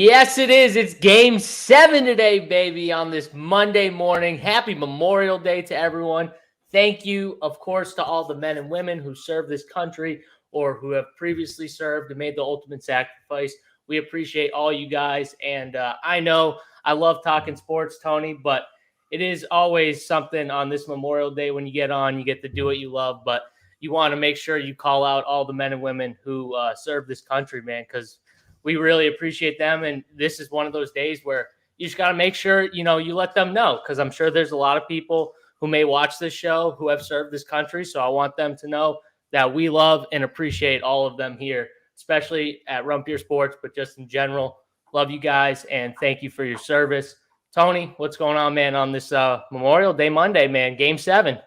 Yes, it is. It's game 7 today, baby, on this Monday morning. Happy Memorial Day to everyone. Thank you, of course, to all the men and women who serve this country or who have previously served and made the ultimate sacrifice. We appreciate all you guys. And I know I love talking sports, Tony, but it is always something on this Memorial Day when you get on, you get to do what you love. But you want to make sure you call out all the men and women who serve this country, man, because we really appreciate them. And this is one of those days where you just got to make sure, you let them know, because I'm sure there's a lot of people who may watch this show who have served this country. So I want them to know that we love and appreciate all of them here, especially at Rumpier Sports, but just in general. Love you guys and thank you for your service. Tony, what's going on, man, on this Memorial Day Monday, man? Game 7.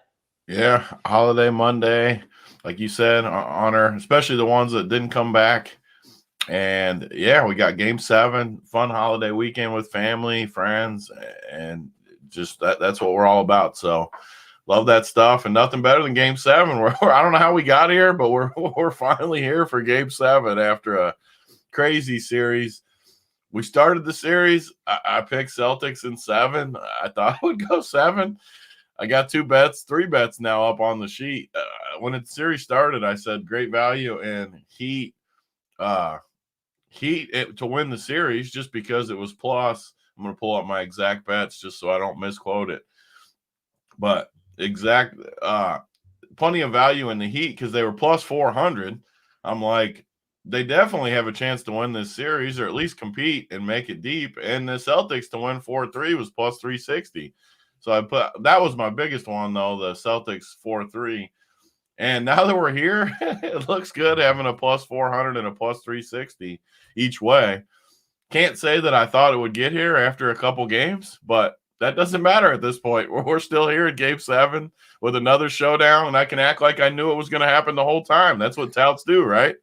Yeah, holiday Monday, like you said, honor, especially the ones that didn't come back. And yeah, we got game 7, fun holiday weekend with family, friends, and just that's what we're all about. So love that stuff, and nothing better than game 7. I don't know how we got here, but we're finally here for game 7 after a crazy series. We started the series. I picked Celtics in 7. I thought I would go 7. I got 3 bets now up on the sheet. When the series started, I said great value and Heat to win the series just because it was plus. I'm going to pull up my exact bets just so I don't misquote it. But plenty of value in the Heat because they were plus 400. I'm like, they definitely have a chance to win this series or at least compete and make it deep. And the Celtics to win 4-3 was plus 360. So that was my biggest one, though, the Celtics 4-3. And now that we're here, it looks good having a plus 400 and a plus 360 each way. Can't say that I thought it would get here after a couple games, but that doesn't matter at this point. We're still here at game 7 with another showdown, and I can act like I knew it was going to happen the whole time. That's what touts do, right?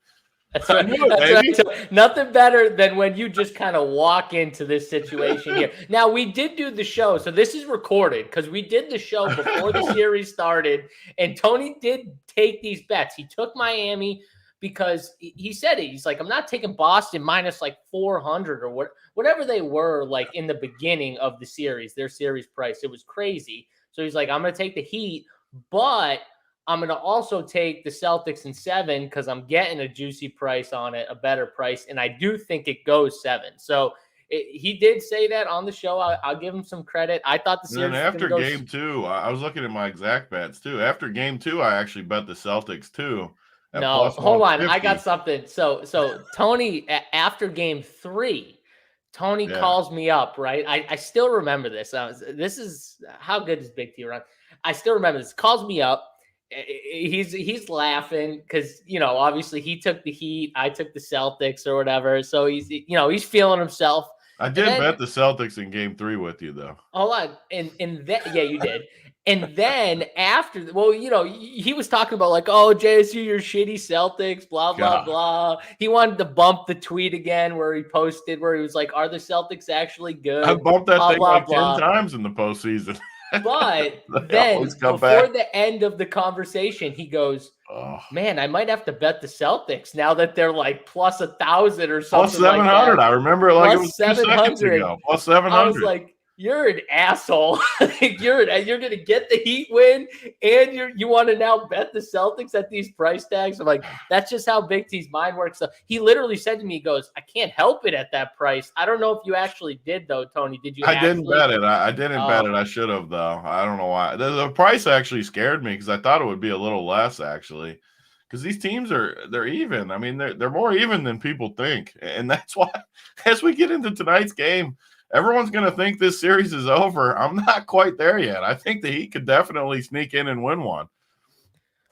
That's right. So nothing better than when you just kind of walk into this situation here. Now, we did do the show, so this is recorded because we did the show before the series started, and Tony did take these bets. He took Miami because he said it. He's like, I'm not taking Boston minus like 400 or whatever they were like in the beginning of the series, their series price. It was crazy. So he's like, I'm going to take the Heat, but I'm going to also take the Celtics in 7 because I'm getting a juicy price on it, a better price, and I do think it goes 7. So he did say that on the show. I'll give him some credit. I thought the series. And then after game 2, I was looking at my exact bets too. After game 2, I actually bet the Celtics too. No, hold on. I got something. So Tony, after game 3, Tony calls me up, right? I still remember this. This is how good is Big T run. I still remember this. Calls me up. He's laughing because obviously he took the Heat, I took the Celtics or whatever. So he's feeling himself. I did bet the Celtics in game 3 with you though. Hold on, and yeah, you did. And then after, he was talking about like, oh, JSU, you're shitty Celtics, blah, blah, blah. He wanted to bump the tweet again where he posted where he was like, are the Celtics actually good? I bumped that thing like 10 times in the postseason. But then before the end of the conversation, he goes, man, I might have to bet the Celtics now that they're like plus 1,000 or something. Plus 700. Like I remember it like plus it was 2 seconds ago. Plus 700. I was like, you're an asshole. You're going to get the Heat win, and you want to now bet the Celtics at these price tags. I'm like, that's just how Big T's mind works. So he literally said to me, he goes, I can't help it at that price. I don't know if you actually did, though, Tony. Did you? I didn't bet it. I didn't bet it. I should have, though. I don't know why. The price actually scared me because I thought it would be a little less, actually. Because these teams they're even. I mean, they're more even than people think. And that's why as we get into tonight's game, everyone's going to think this series is over. I'm not quite there yet. I think the Heat could definitely sneak in and win one.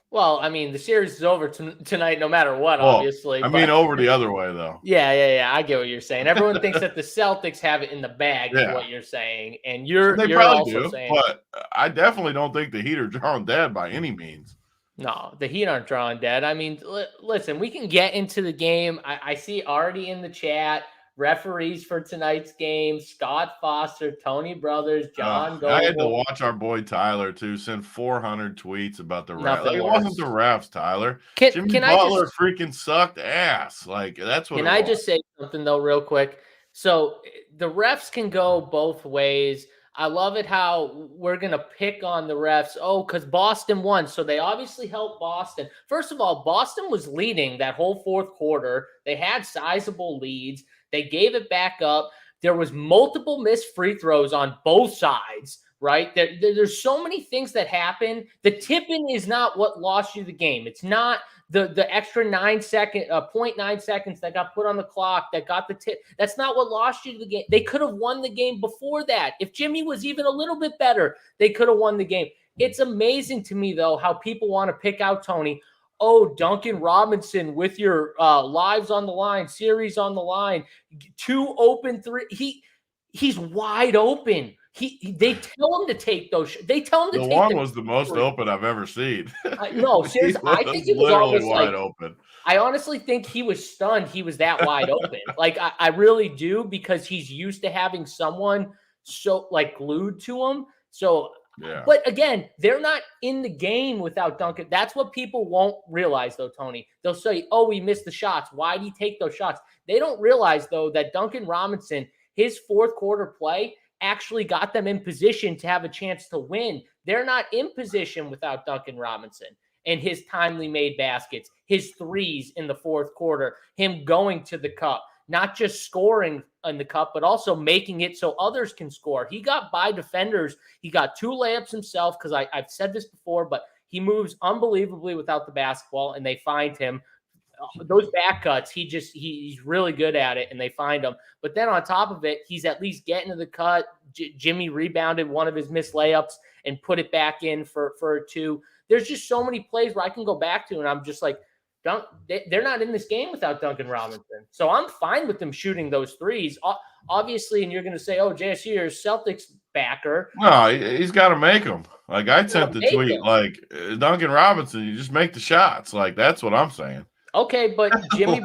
Well, I mean, the series is over tonight no matter what, obviously. I mean, over the other way, though. Yeah. I get what you're saying. Everyone thinks that the Celtics have it in the bag, is what you're saying. And you're also saying. But I definitely don't think the Heat are drawing dead by any means. No, the Heat aren't drawing dead. I mean, listen, we can get into the game. I see already in the chat, referees for tonight's game, Scott Foster, Tony Brothers, John Goble. I had to watch our boy Tyler, too, send 400 tweets about the refs. Like, it wasn't the refs, Tyler. Jimmy Butler freaking sucked ass. Like, that's what Can I just say something, though, real quick? So the refs can go both ways. I love it how we're going to pick on the refs. Oh, because Boston won. So they obviously helped Boston. First of all, Boston was leading that whole fourth quarter. They had sizable leads. They gave it back up. There was multiple missed free throws on both sides, right? There's so many things that happen. The tipping is not what lost you the game. It's not the extra 0.9 seconds that got put on the clock that got the tip. That's not what lost you the game. They could have won the game before that. If Jimmy was even a little bit better, they could have won the game. It's amazing to me, though, how people want to pick out Tony. Oh, Duncan Robinson with your lives on the line, series on the line, 2 open 3. He's wide open. They tell him to take those. They tell him to take. The one was the most open I've ever seen. No, seriously, I think he was literally almost wide open. I honestly think he was stunned. He was that wide open. Like I really do, because he's used to having someone so glued to him. So. Yeah. But again, they're not in the game without Duncan. That's what people won't realize, though, Tony. They'll say, oh, he missed the shots. Why did he take those shots? They don't realize, though, that Duncan Robinson, his fourth quarter play actually got them in position to have a chance to win. They're not in position without Duncan Robinson and his timely made baskets, his threes in the fourth quarter, him going to the cup. Not just scoring in the cup, but also making it so others can score. He got by defenders. He got 2 layups himself, because I've said this before, but he moves unbelievably without the basketball, and they find him. Those back cuts, he's really good at it, and they find him. But then on top of it, he's at least getting to the cut. Jimmy rebounded one of his missed layups and put it back in for a 2. There's just so many plays where I can go back to, and I'm just like, they're not in this game without Duncan Robinson. So I'm fine with them shooting those threes. Obviously, and you're going to say, oh, JSU, you're a Celtics backer. No, he's got to make them. Like, I sent the tweet, Duncan Robinson, you just make the shots. Like, that's what I'm saying. Okay, but Jimmy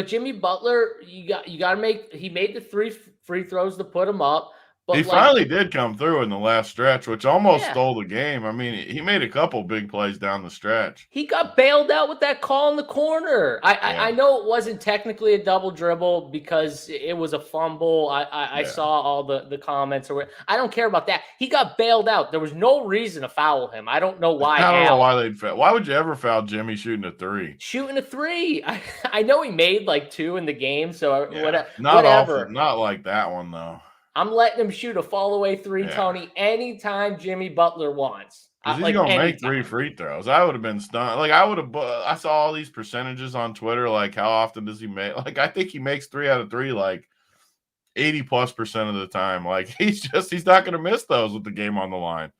Jimmy Butler, you got to make – he made the 3 free throws to put him up. But he finally did come through in the last stretch, which almost stole the game. I mean, he made a couple big plays down the stretch. He got bailed out with that call in the corner. I know it wasn't technically a double dribble because it was a fumble. I saw all the comments. I don't care about that. He got bailed out. There was no reason to foul him. I don't know why. I don't know why they'd foul. Why would you ever foul Jimmy shooting a 3? Shooting a 3. I know he made 2 in the game, so whatever. Not like that one, though. I'm letting him shoot a fall-away 3, Tony, anytime Jimmy Butler wants. He's going to make 3 free throws. I would have been stunned. I saw all these percentages on Twitter, how often does he make? I think he makes 3 out of 3, 80+% of the time. He's not going to miss those with the game on the line.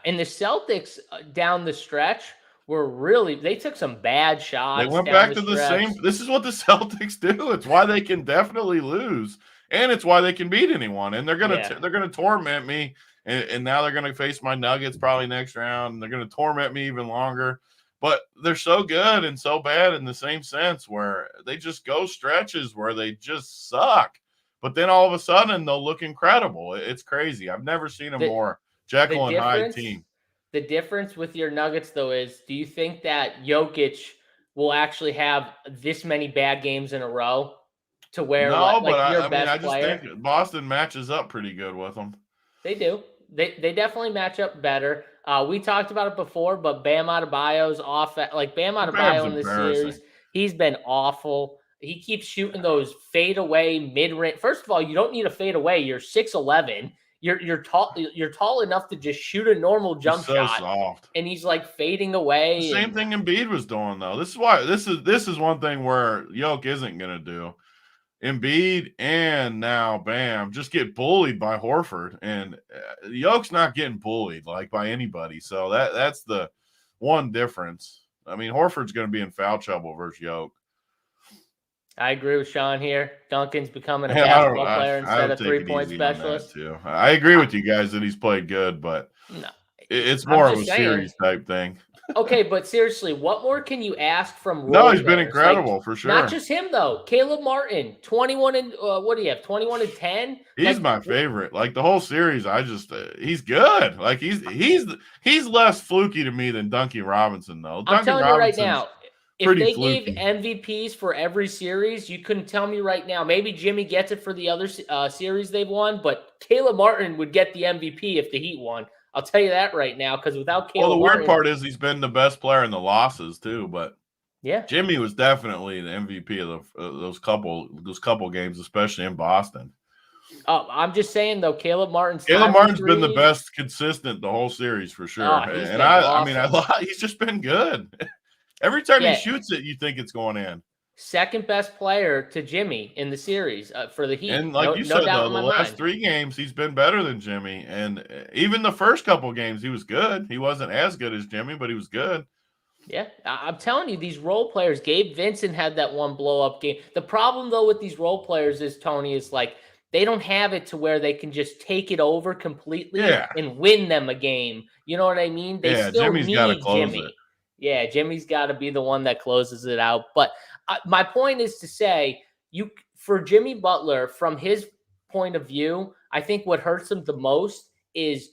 And the Celtics down the stretch they took some bad shots. They went back to the same. This is what the Celtics do. It's why they can definitely lose. And it's why they can beat anyone. And they're gonna torment me. And now they're gonna face my Nuggets probably next round. And they're gonna torment me even longer. But they're so good and so bad in the same sense, where they just go stretches where they just suck. But then all of a sudden they'll look incredible. It's crazy. I've never seen a more Jekyll and Hyde team. The difference with your Nuggets, though, is do you think that Jokic will actually have this many bad games in a row? To where I just think Boston matches up pretty good with them. They do. They definitely match up better. We talked about it before, but Bam Adebayo's off. Bam Adebayo in this series, he's been awful. He keeps shooting those fadeaway mid-range. First of all, you don't need a fadeaway. You're 6'11". You're tall. You're tall enough to just shoot a normal jump shot. Soft. And he's fading away. The same thing Embiid was doing, though. This is why this is one thing where Jokic isn't going to do. Embiid and now Bam just get bullied by Horford, and Jokic's not getting bullied by anybody. So that's the one difference. I mean, Horford's going to be in foul trouble versus Jokic. I agree with Sean here. Duncan's becoming a basketball player instead of 3-point specialist. Too. I agree with you guys that he's played good, but it's more of a series type thing. Okay, but seriously, what more can you ask from? No, he's been incredible for sure. Not just him though. Caleb Martin, 21 and what do you have? 21 and 10. He's my favorite. The whole series, he's good. He's less fluky to me than Duncan Robinson though. I'm telling you right now, if pretty they gave fluky. MVPs for every series, you couldn't tell me right now. Maybe Jimmy gets it for the other series they've won, but Caleb Martin would get the MVP if the Heat won. I'll tell you that right now, because without Well, Caleb the weird Martin, part is he's been the best player in the losses too, but yeah, Jimmy was definitely the MVP of those couple games, especially in Boston. I'm just saying though, Caleb Martin's been the best consistent the whole series for sure. Oh, he's And been awesome. he's just been good. Every time he Yeah. shoots it, you think it's going in. Second best player to Jimmy in the series for the Heat. And like you no said, doubt though, in the my last mind. 3 games, he's been better than Jimmy. And even the first couple games, he was good. He wasn't as good as Jimmy, but he was good. Yeah, I'm telling you, these role players, Gabe Vincent had that one blow-up game. The problem, though, with these role players is, Tony, is like they don't have it to where they can just take it over completely and win them a game. You know what I mean? They still Jimmy's got to need close Jimmy. it. Yeah, Jimmy's got to be the one that closes it out. But my point is to say, for Jimmy Butler, from his point of view, I think what hurts him the most is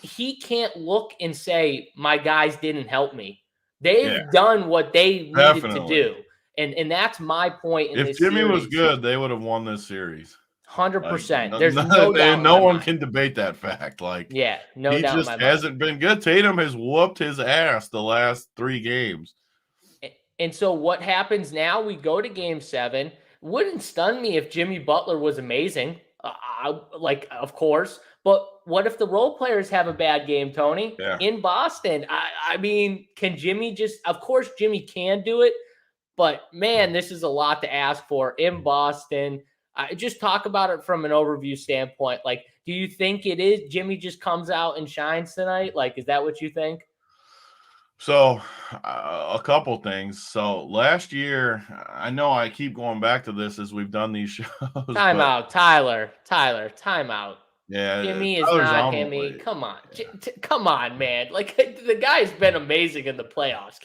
he can't look and say, my guys didn't help me. They've done what they needed to do. And that's my point in this series. If Jimmy was good, they would have won this series. 100%. There's no doubt. And no one can debate that fact. Like, yeah, no doubt. He just hasn't been good. Tatum has whooped his ass the last 3 games. And so what happens now? We go to game 7. Wouldn't stun me if Jimmy Butler was amazing. Of course. But what if the role players have a bad game, Tony? Yeah. In Boston? I mean, can Jimmy of course, Jimmy can do it. But, man, this is a lot to ask for in Boston. Just talk about it from an overview standpoint. Like, do you think it is Jimmy just comes out and shines tonight? Like, is that what you think? So, a couple things. So, last year, I know I keep going back to this as we've done these shows. Time out, Tyler, time out. Yeah, Jimmy is not Jimmy. Come on, man. Like, the guy's been amazing in the playoffs.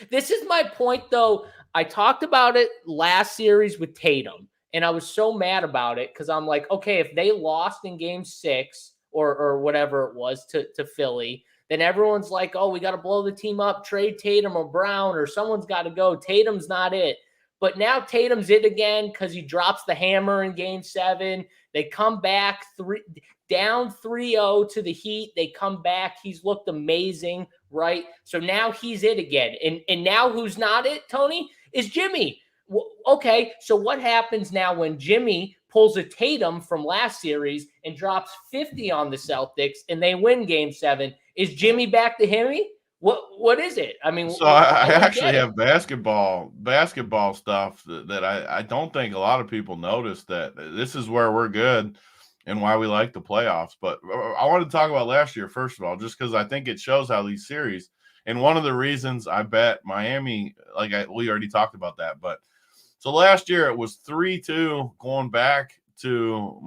This is my point, though. I talked about it last series with Tatum, and I was so mad about it because I'm like, okay, if they lost in game 6 or whatever it was to Philly, then everyone's like, oh, we got to blow the team up, trade Tatum or Brown, or someone's got to go. Tatum's not it. But now Tatum's it again because he drops the hammer in game 7. They come back down 3-0 to the Heat. They come back. He's looked amazing, right? So now he's it again. And now who's not it, Tony, is Jimmy. Okay, so what happens now when Jimmy pulls a Tatum from last series and drops 50 on the Celtics and they win game 7? Is Jimmy back to Jimmy? What is it? I mean, so I actually have basketball stuff that I don't think a lot of people notice, that this is where we're good and why we like the playoffs. But I want to talk about last year, first of all, just because I think it shows how these series, and one of the reasons I bet Miami, we already talked about that. But so last year it was 3-2 going back to,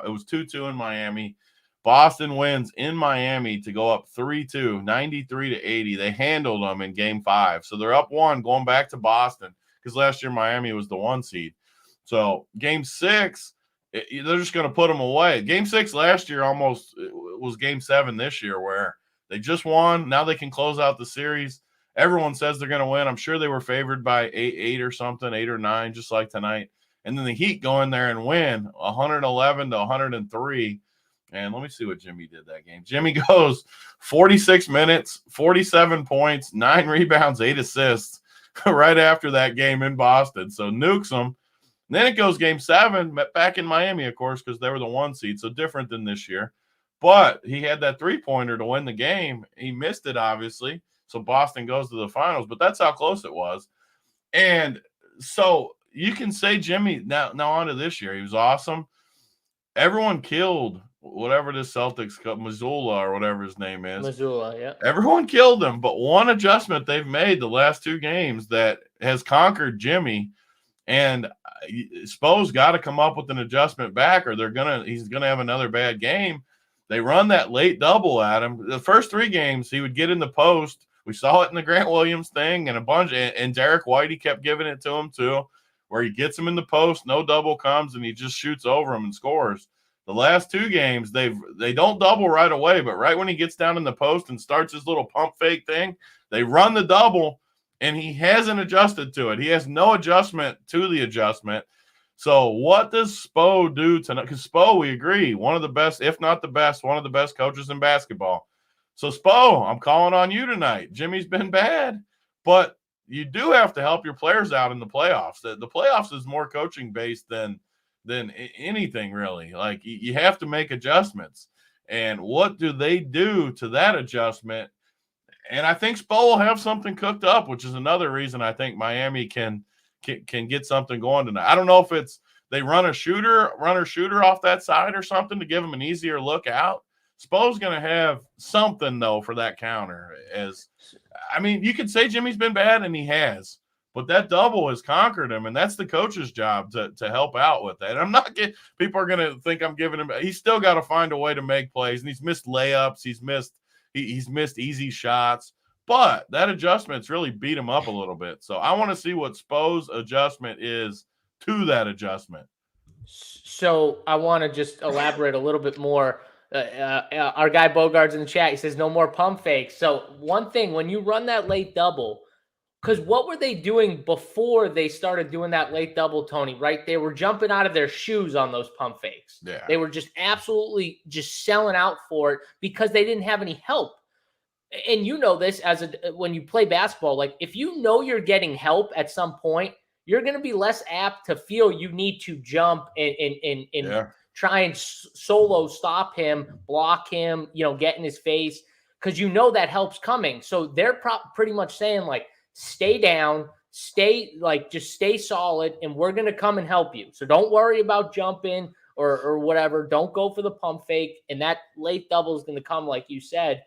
it was 2-2 in Miami. Boston wins in Miami to go up 3-2, 93-80. They handled them in game 5. So they're up 1 going back to Boston because last year Miami was the 1 seed. So game 6, they're just going to put them away. Game 6 last year almost was game 7 this year, where they just won. Now they can close out the series. Everyone says they're going to win. I'm sure they were favored by 8 or something, 8 or 9, just like tonight. And then the Heat go in there and win 111-103. And let me see what Jimmy did that game. Jimmy goes 46 minutes, 47 points, 9 rebounds, 8 assists right after that game in Boston. So nukes them. And then it goes game 7, back in Miami, of course, because they were the 1 seed, so different than this year. But he had that 3-pointer to win the game. He missed it, obviously. So Boston goes to the finals, but that's how close it was. And so you can say Jimmy, now on to this year, he was awesome. Everyone killed whatever this Celtics Cup, Missoula or whatever his name is. Missoula, yeah. Everyone killed him, but one adjustment they've made the last 2 games that has conquered Jimmy, and Spo's got to come up with an adjustment back, or he's gonna have another bad game. They run that late double at him. The first 3 games, he would get in the post. We saw it in the Grant Williams thing and a bunch, and Derek Whitey kept giving it to him too, where he gets him in the post, no double comes, and he just shoots over him and scores. The last 2 games, they don't double right away, but right when he gets down in the post and starts his little pump fake thing, they run the double, and he hasn't adjusted to it. He has no adjustment to the adjustment. So what does Spo do tonight? Because Spo, we agree, one of the best, if not the best, one of the best coaches in basketball. So Spo, I'm calling on you tonight. Jimmy's been bad, but you do have to help your players out in the playoffs. The playoffs is more coaching based than anything really. Like you have to make adjustments. And what do they do to that adjustment? And I think Spo will have something cooked up, which is another reason I think Miami can get something going tonight. I don't know if it's they run a shooter off that side or something to give him an easier look out. Spo's going to have something, though, for that counter. You could say Jimmy's been bad, and he has. But that double has conquered him, and that's the coach's job to help out with that. And I'm not getting – people are going to think I'm giving him – he's still got to find a way to make plays, and he's missed layups. He's missed easy shots. But that adjustment's really beat him up a little bit. So I want to see what Spo's adjustment is to that adjustment. So I want to just elaborate a little bit more. Our guy Bogart's in the chat. He says no more pump fakes. So one thing, when you run that late double, because what were they doing before they started doing that late double, Tony, right? They were jumping out of their shoes on those pump fakes. Yeah. They were just absolutely just selling out for it because they didn't have any help. And you know this when you play basketball, like if you know you're getting help at some point, you're going to be less apt to feel you need to jump and try and solo stop him, block him, get in his face, because that help's coming. So they're pretty much saying like, stay down, just stay solid, and we're going to come and help you. So don't worry about jumping or whatever. Don't go for the pump fake. And that late double is going to come, like you said.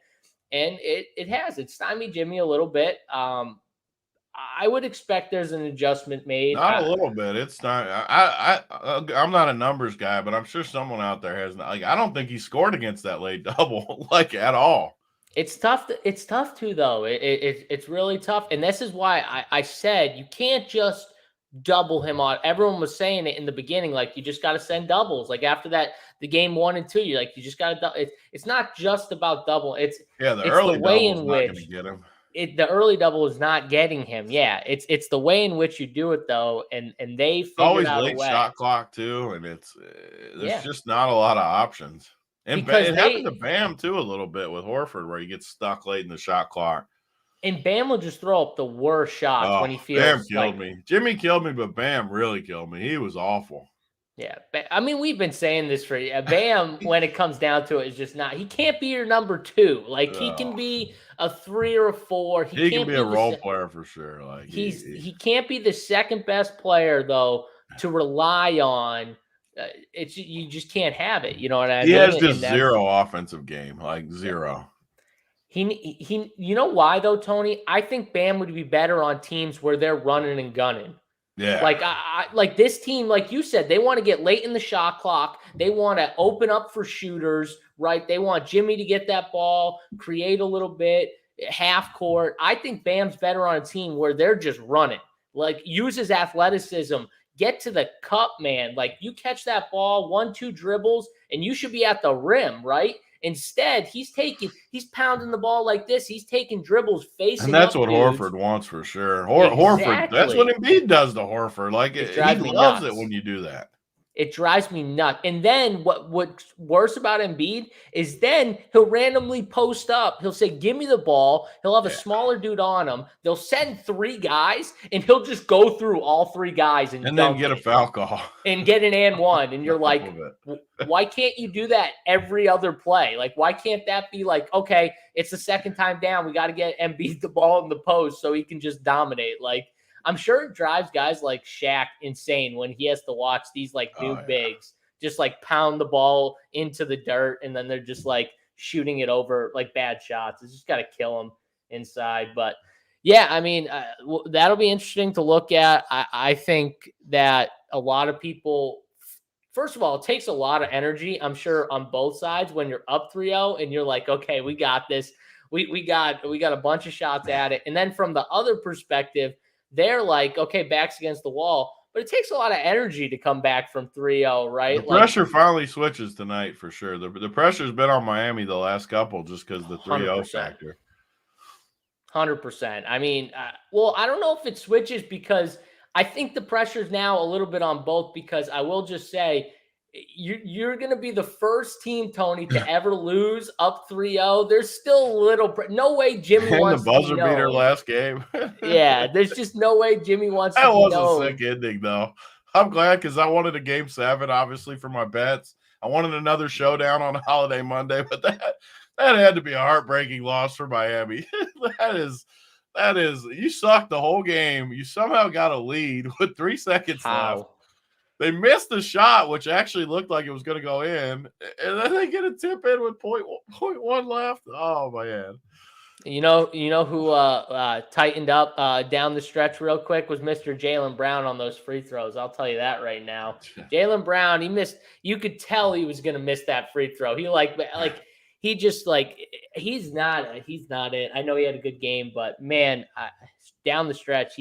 And it's stymied Jimmy a little bit. I would expect there's an adjustment made. Not a little bit. It's not. I'm not a numbers guy, but I'm sure someone out there has. I don't think he scored against that late double at all. It's tough. It's tough too, though. It's really tough, and this is why I said you can't just double him on. Everyone was saying it in the beginning, like you just got to send doubles. Like after that, the game 1 and 2, you just got to. It's not just about double. It's early the way in not which gonna get him. The early double is not getting him. Yeah, it's the way in which you do it though, and they figured always out late a way. Shot clock too, and there's just not a lot of options. And it happened to Bam too a little bit with Horford, where he gets stuck late in the shot clock. And Bam will just throw up the worst shots when he feels. Bam killed me. Jimmy killed me, but Bam really killed me. He was awful. Yeah, we've been saying this for Bam. When it comes down to it, is just not. He can't be your number 2. Like he can be a 3 or a 4. He can be a role player for sure. Like he can't be the second best player though to rely on. You just can't have it. You know what I mean? He has just zero offensive game, like zero. He. You know why though, Tony? I think Bam would be better on teams where they're running and gunning. Yeah. Like I like this team, like you said, they want to get late in the shot clock. They want to open up for shooters, right? They want Jimmy to get that ball, create a little bit, half court. I think Bam's better on a team where they're just running. Like use his athleticism, get to the cup, man. Like you catch that ball, 1-2 dribbles, and you should be at the rim, right? Instead, he's pounding the ball like this. He's taking dribbles facing. And that's up what dudes. Horford wants for sure. Horford, that's what Embiid does to Horford. Like he loves it when you do that. It drives me nuts. And then what's worse about Embiid is then he'll randomly post up. He'll say, give me the ball. He'll have a smaller dude on him. They'll send 3 guys, and he'll just go through all 3 guys and then get a foul call. And get an and one. And you're like, why can't you do that every other play? Like, why can't that be like, okay, it's the second time down. We got to get Embiid the ball in the post so he can just dominate. Like, I'm sure it drives guys like Shaq insane when he has to watch these like new bigs just like pound the ball into the dirt, and then they're just like shooting it over like bad shots. It's just got to kill them inside. But yeah, that'll be interesting to look at. I think that a lot of people, first of all, it takes a lot of energy, I'm sure, on both sides when you're up 3-0 and you're like, okay, we got this. We got a bunch of shots at it. And then from the other perspective, they're like, okay, backs against the wall. But it takes a lot of energy to come back from 3-0, right? The pressure finally switches tonight for sure. The pressure's been on Miami the last couple just because the 3-0 factor. 100%. I mean, well, I don't know if it switches because I think the pressure is now a little bit on both, because I will just say you're going to be the first team, Tony, to ever lose up 3-0. There's still a little no way Jimmy And the wants to be buzzer beater known. last game. Yeah, there's just no way Jimmy wants to That be was known. a sick ending, though. I'm glad because I wanted a game 7, obviously, for my bets. I wanted another showdown on a holiday Monday, but that had to be a heartbreaking loss for Miami. that is you sucked the whole game. You somehow got a lead with 3 seconds left. They missed the shot, which actually looked like it was going to go in, and then they get a tip in with 0.1 left. Oh man. You know who tightened up down the stretch real quick was Mr. Jaylen Brown on those free throws. I'll tell you that right now. Jaylen Brown, he missed. You could tell he was going to miss that free throw. He he just he's not it. I know he had a good game, but man, down the stretch,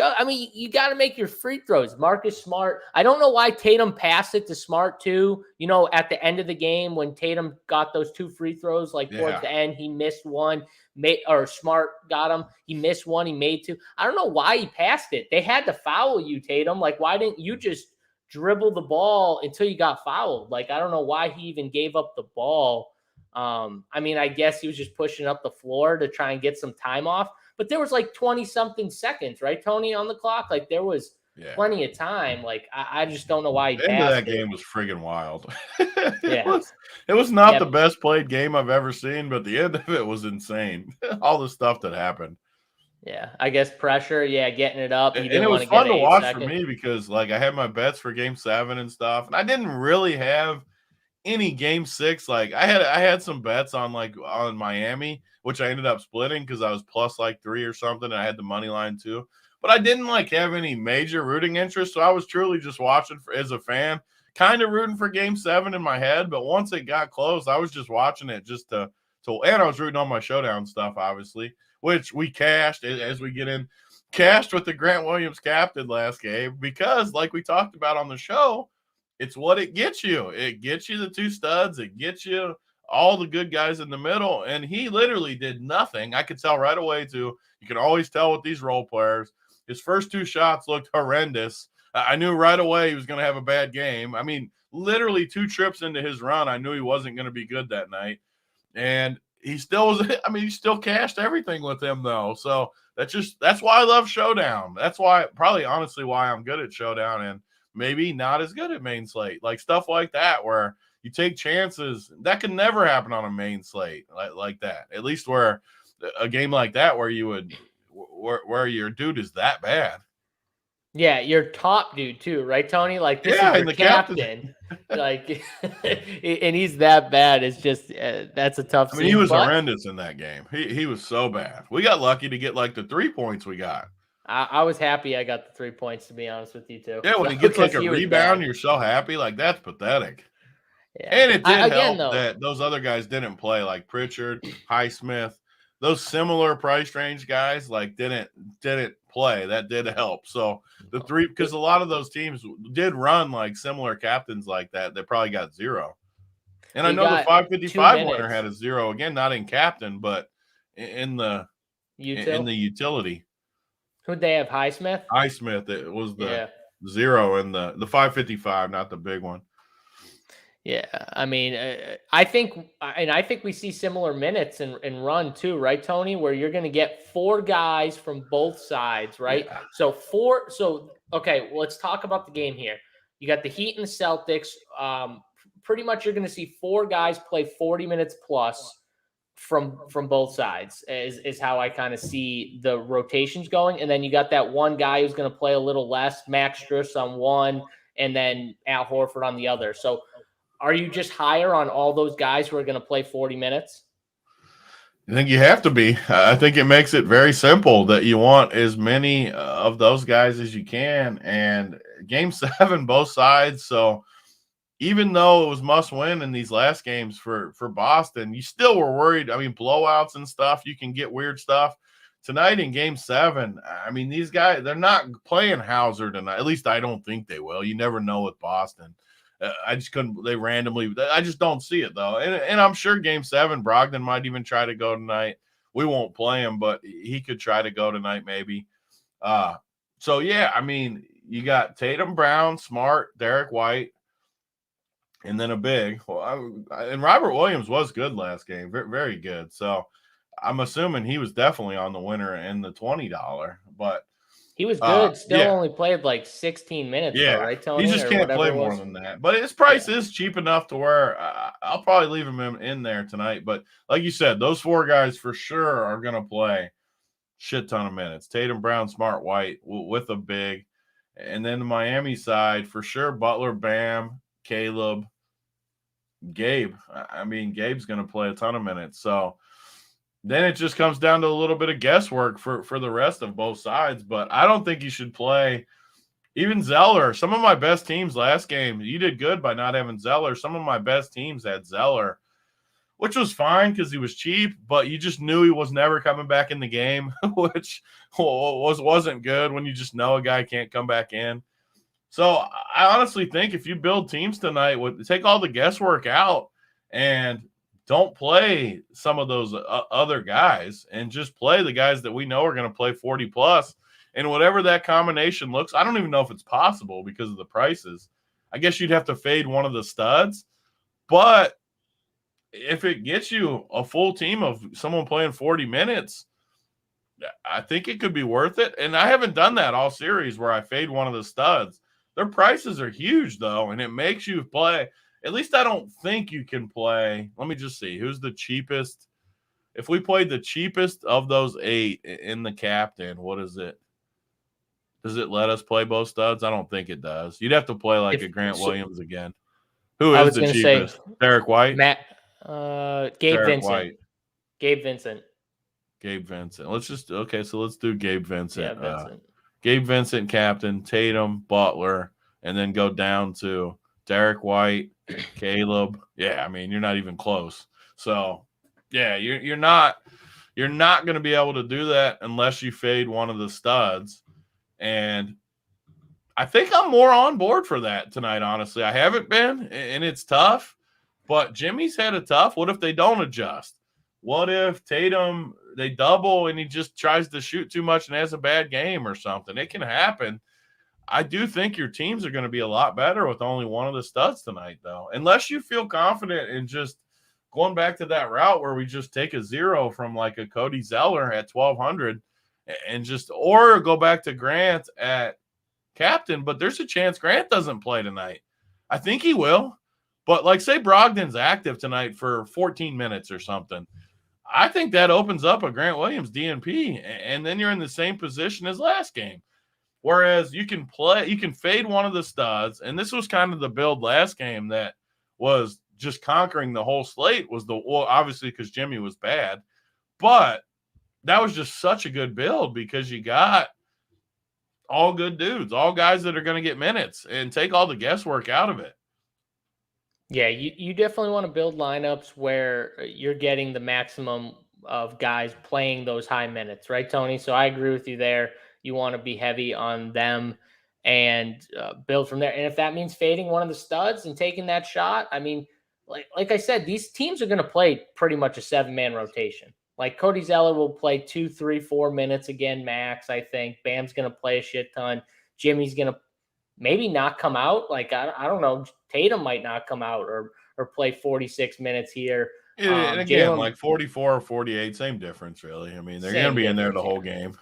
I mean, you got to make your free throws. Marcus Smart. I don't know why Tatum passed it to Smart too. At the end of the game when Tatum got those 2 free throws, towards the end, he missed one. Smart got him. He missed one. He made 2. I don't know why he passed it. They had to foul you, Tatum. Why didn't you just dribble the ball until you got fouled? I don't know why he even gave up the ball. I mean, I guess he was just pushing up the floor to try and get some time off. But there was 20-something seconds, right, Tony, on the clock? There was plenty of time. I just don't know why he passed it. The end of that game was friggin' wild. Yeah. It was not the best played game I've ever seen, but the end of it was insane. All the stuff that happened. Yeah, I guess pressure, getting it up. And it was fun to watch for me because, I had my bets for Game 7 and stuff, and I didn't really have any Game 6. I had some bets on Miami, which I ended up splitting because I was plus 3 or something, and I had the money line too. But I didn't have any major rooting interest, so I was truly just watching as a fan, kind of rooting for Game 7 in my head. But once it got close, I was just watching it just to and I was rooting on my showdown stuff, obviously, which we cashed as we get in. Cashed with the Grant Williams captain last game because, like we talked about on the show, it's what it gets you. It gets you the 2 studs. It gets you all the good guys in the middle, and he literally did nothing. I could tell right away, too. You can always tell with these role players. His first 2 shots looked horrendous. I knew right away he was going to have a bad game. I mean, literally 2 trips into his run, I knew he wasn't going to be good that night. And he still was – I mean, he still cashed everything with him, though. So that's why I love Showdown. That's why – probably honestly why I'm good at Showdown and maybe not as good at main slate. Stuff like that where – you take chances that could never happen on a main slate like that. At least where a game like that where you would where your dude is that bad. Yeah, your top dude too, right, Tony? This is your captain. And he's that bad. It's just that's a tough. I mean, he was horrendous in that game. He was so bad. We got lucky to get the 3 points we got. I was happy I got the 3 points, to be honest with you too. Yeah, when he gets a rebound, you're so happy. That's pathetic. Yeah. And it did help that those other guys didn't play, like Pritchard, Highsmith, those similar price range guys, didn't play. That did help. So the 3, because a lot of those teams did run similar captains like that. They probably got 0. And I know the 555 winner had a 0 again, not in captain, but in the utility. Who'd they have? Highsmith. Highsmith. It was the 0 in the 555, not the big one. Yeah, I mean, I think we see similar minutes and run too, right, Tony? Where you're going to get 4 guys from both sides, right? Yeah. So okay, well, let's talk about the game here. You got the Heat and the Celtics. Pretty much, you're going to see 4 guys play 40 minutes plus from both sides. Is how I kind of see the rotations going, and then you got that one guy who's going to play a little less, Max Strus on one, and then Al Horford on the other. So. Are you just higher on all those guys who are going to play 40 minutes? I think you have to be. I think it makes it very simple that you want as many of those guys as you can. And Game 7, both sides. So even though it was must win in these last games for Boston, you still were worried. I mean, blowouts and stuff, you can get weird stuff. Tonight in Game 7, I mean, these guys, they're not playing Hauser tonight. At least I don't think they will. You never know with Boston. I just couldn't. They randomly. I just don't see it though, and I'm sure Game 7, Brogdon might even try to go tonight. we won't play him, but he could try to go tonight maybe. So yeah, I mean, you got Tatum, Brown, Smart, Derek White, and then a big. And Robert Williams was good last game, very, very good. So I'm assuming he was definitely on the winner in the $20, but he was good. Still yeah. only played like 16 minutes, though, right, Tony? He just can't play more than that. But his price is cheap enough to where I'll probably leave him in there tonight. But like you said, those 4 guys for sure are going to play shit ton of minutes. Tatum, Brown, Smart, White with a big. And then the Miami side, for sure, Butler, Bam, Caleb, Gabe. I mean, Gabe's going to play a ton of minutes. So then it just comes down to a little bit of guesswork for the rest of both sides. But I don't think you should play even Zeller. Some of my best teams last game, you did good by not having Zeller. Some of my best teams had Zeller, which was fine because he was cheap, but you just knew he was never coming back in the game, which wasn't good when you just know a guy can't come back in. So I honestly think if you build teams tonight, take all the guesswork out and don't play some of those other guys and just play the guys that we know are going to play 40 plus. And whatever that combination looks, I don't even know if it's possible because of the prices. I guess you'd have to fade one of the studs. But if it gets you a full team of someone playing 40 minutes, I think it could be worth it. And I haven't done that all series where I fade one of the studs. Their prices are huge, though, and it makes you play. At least I don't think you can play. Let me just see. Who's the cheapest? If we played the cheapest of those 8 in the captain, what is it? Does it let us play both studs? I don't think it does. You'd have to play like a Grant Williams again. Who is the cheapest? Derek White? Gabe Vincent. Gabe Vincent. Gabe Vincent. Let's do Gabe Vincent. Yeah, Vincent. Gabe Vincent, captain, Tatum, Butler, and then go down to Derek White, Caleb. Yeah, I mean, you're not even close. So, yeah, you're not going to be able to do that unless you fade one of the studs. And I think I'm more on board for that tonight, honestly. I haven't been, and it's tough, but Jimmy's had it tough. What if they don't adjust? What if Tatum, they double and he just tries to shoot too much and has a bad game or something? It can happen. I do think your teams are going to be a lot better with only one of the studs tonight, though, unless you feel confident in just going back to that route where we just take a 0 from like a Cody Zeller at 1,200 and just, or go back to Grant at captain. But there's a chance Grant doesn't play tonight. I think he will. But like, say Brogdon's active tonight for 14 minutes or something. I think that opens up a Grant Williams DNP, and then you're in the same position as last game. Whereas you can fade one of the studs, and this was kind of the build last game that was just conquering the whole slate obviously because Jimmy was bad, but that was just such a good build because you got all good dudes, all guys that are going to get minutes, and take all the guesswork out of it. Yeah, you definitely want to build lineups where you're getting the maximum of guys playing those high minutes, right, Tony? So I agree with you there. You want to be heavy on them and build from there. And if that means fading one of the studs and taking that shot, I mean, like I said, these teams are going to play pretty much a 7-man rotation. Like Cody Zeller will play 2, 3, 4 minutes again, max, I think. Bam's going to play a shit ton. Jimmy's going to maybe not come out. Like, I don't know. Tatum might not come out or play 46 minutes here. And again, like 44 or 48, same difference, really. I mean, they're going to be in there the whole game.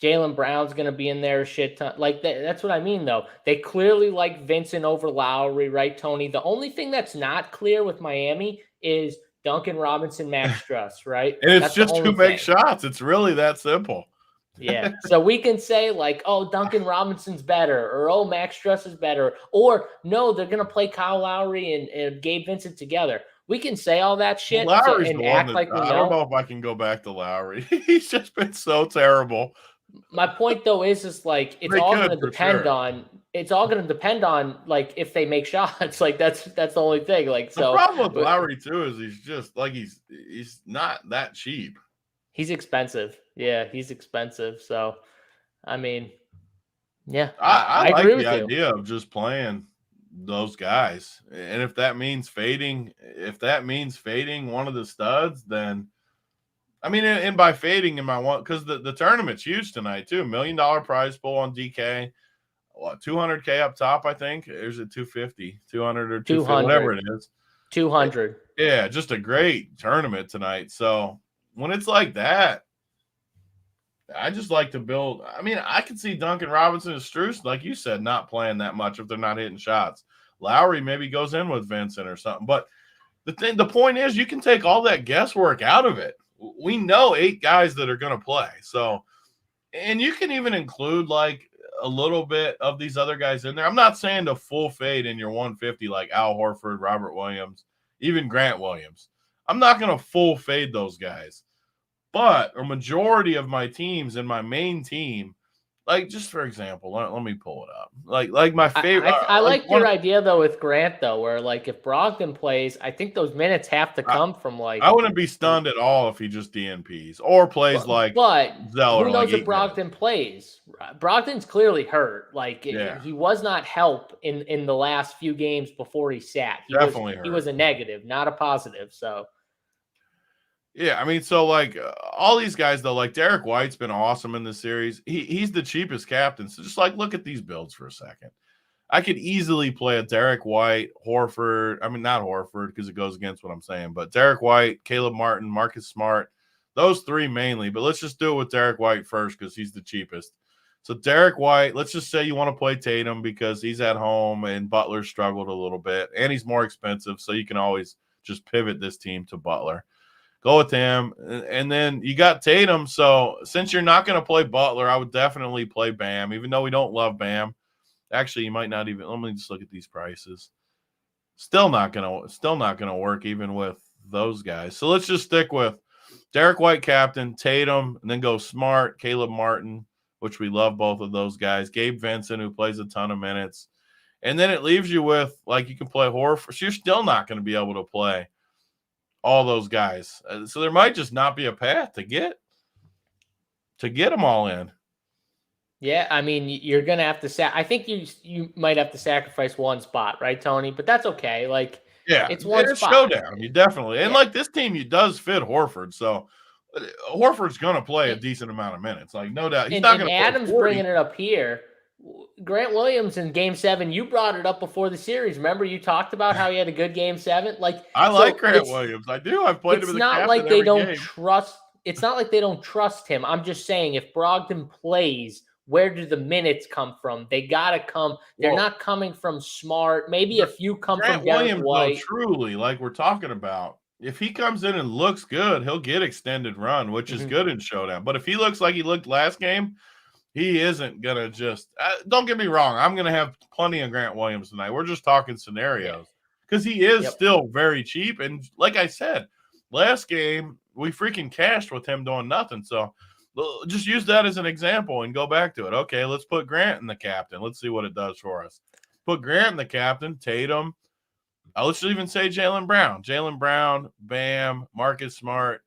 Jaylen Brown's going to be in there a shit ton. Like, that's what I mean, though. They clearly like Vincent over Lowry, right, Tony? The only thing that's not clear with Miami is Duncan Robinson, Max Struss, right? And it's just who makes shots. It's really that simple. Yeah. So we can say like, oh, Duncan Robinson's better, or oh, Max Struss is better, or no, they're going to play Kyle Lowry and Gabe Vincent together. We can say all that shit and act like we know. I don't know if I can go back to Lowry. He's just been so terrible. My point though is like it's all going to depend on like if they make shots. Like that's the only thing. Like so the problem with Lowry too is he's just like he's not that cheap. He's expensive. Yeah, he's expensive. So I mean, yeah, I like the idea of just playing those guys. And if that means fading one of the studs, then I mean, and by fading in my one, because the tournament's huge tonight too. $1 million prize pool on DK. What, 200K up top, I think. There's a 250, 200 or 250, whatever it is. 200. Yeah, just a great tournament tonight. So when it's like that, I just like to build. I mean, I can see Duncan Robinson and Strus, like you said, not playing that much if they're not hitting shots. Lowry maybe goes in with Vincent or something. But the point is, you can take all that guesswork out of it. We know 8 guys that are going to play. So, and you can even include like a little bit of these other guys in there. I'm not saying to full fade in your 150 like Al Horford, Robert Williams, even Grant Williams. I'm not going to full fade those guys. But a majority of my teams in my main team, like just for example, let me pull it up. Like my favorite. I like your idea though with Grant though, where like if Brogdon plays, I think those minutes have to come from like. I wouldn't be stunned at all if he just DNPs or plays but Zeller. Who knows like if Brogdon plays? Brogdon's clearly hurt. Like he was not help in the last few games before he sat. He was a negative, not a positive. So. Yeah, I mean, so like all these guys though, like Derek White's been awesome in this series. He's the cheapest captain. So just like look at these builds for a second. I could easily play a Derek White, Horford. I mean, not Horford because it goes against what I'm saying, but Derek White, Caleb Martin, Marcus Smart, those 3 mainly. But let's just do it with Derek White first because he's the cheapest. So Derek White, let's just say you want to play Tatum because he's at home and Butler struggled a little bit and he's more expensive. So you can always just pivot this team to Butler. Go with him. And then you got Tatum. So since you're not going to play Butler, I would definitely play Bam, even though we don't love Bam. Actually, you might not even. Let me just look at these prices. Still not gonna work even with those guys. So let's just stick with Derek White, captain, Tatum, and then go Smart, Caleb Martin, which we love both of those guys. Gabe Vincent, who plays a ton of minutes, and then it leaves you with like you can play Horford. So you're still not going to be able to play all those guys. So there might just not be a path to get them all in. Yeah, I mean, you're gonna have to. I think you might have to sacrifice one spot, right, Tony? But that's okay. Like, it's one spot. Showdown. You definitely and like this team, does fit Horford, so Horford's gonna play a decent amount of minutes, like no doubt. He's not gonna. Adam's bringing it up here. Grant Williams in Game 7. You brought it up before the series. Remember, you talked about how he had a good Game 7. Like I like Grant Williams. I do. I've played him. It's not like they don't trust. It's not like they don't trust him. I'm just saying, if Brogdon plays, where do the minutes come from? They got to come. They're not coming from Smart. Maybe a few come from Derek White. Truly, like we're talking about, if he comes in and looks good, he'll get extended run, which is good in Showdown. But if he looks like he looked last game, he isn't going to just don't get me wrong. I'm going to have plenty of Grant Williams tonight. We're just talking scenarios because he is still very cheap. And like I said, last game, we freaking cashed with him doing nothing. So just use that as an example and go back to it. Okay, let's put Grant in the captain. Let's see what it does for us. Put Grant in the captain, Tatum. Let's even say Jaylen Brown. Jaylen Brown, Bam, Marcus Smart,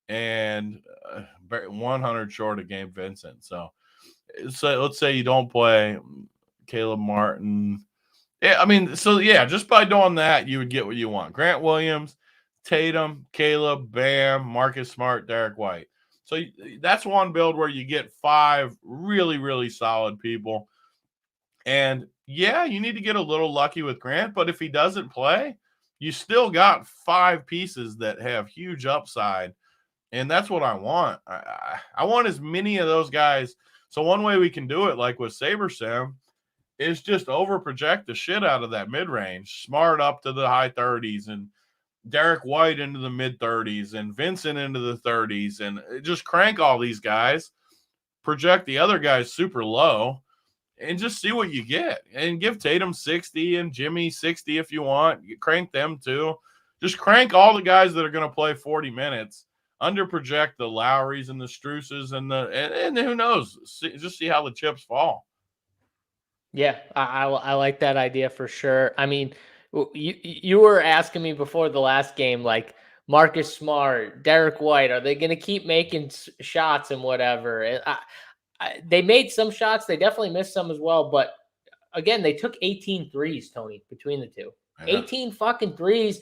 and 100 short of Gabe Vincent. So let's say you don't play Caleb Martin. Yeah, I mean, so yeah, just by doing that, you would get what you want. Grant Williams, Tatum, Caleb, Bam, Marcus Smart, Derek White. So that's one build where you get 5 really, really solid people. And yeah, you need to get a little lucky with Grant, but if he doesn't play, you still got 5 pieces that have huge upside. And that's what I want. I want as many of those guys. So one way we can do it, like with SaberSim, is just over project the shit out of that mid-range. Smart up to the high 30s and Derek White into the mid-30s and Vincent into the 30s, and just crank all these guys, project the other guys super low, and just see what you get. And give Tatum 60 and Jimmy 60 if you want. You crank them too. Just crank all the guys that are going to play 40 minutes, under project the Lowrys and the Struses and who knows? Just see how the chips fall. Yeah, I like that idea for sure. I mean, you were asking me before the last game, like Marcus Smart, Derek White, are they going to keep making shots and whatever? And they made some shots. They definitely missed some as well. But again, they took 18 threes, Tony, between the two. Yeah. 18 fucking threes.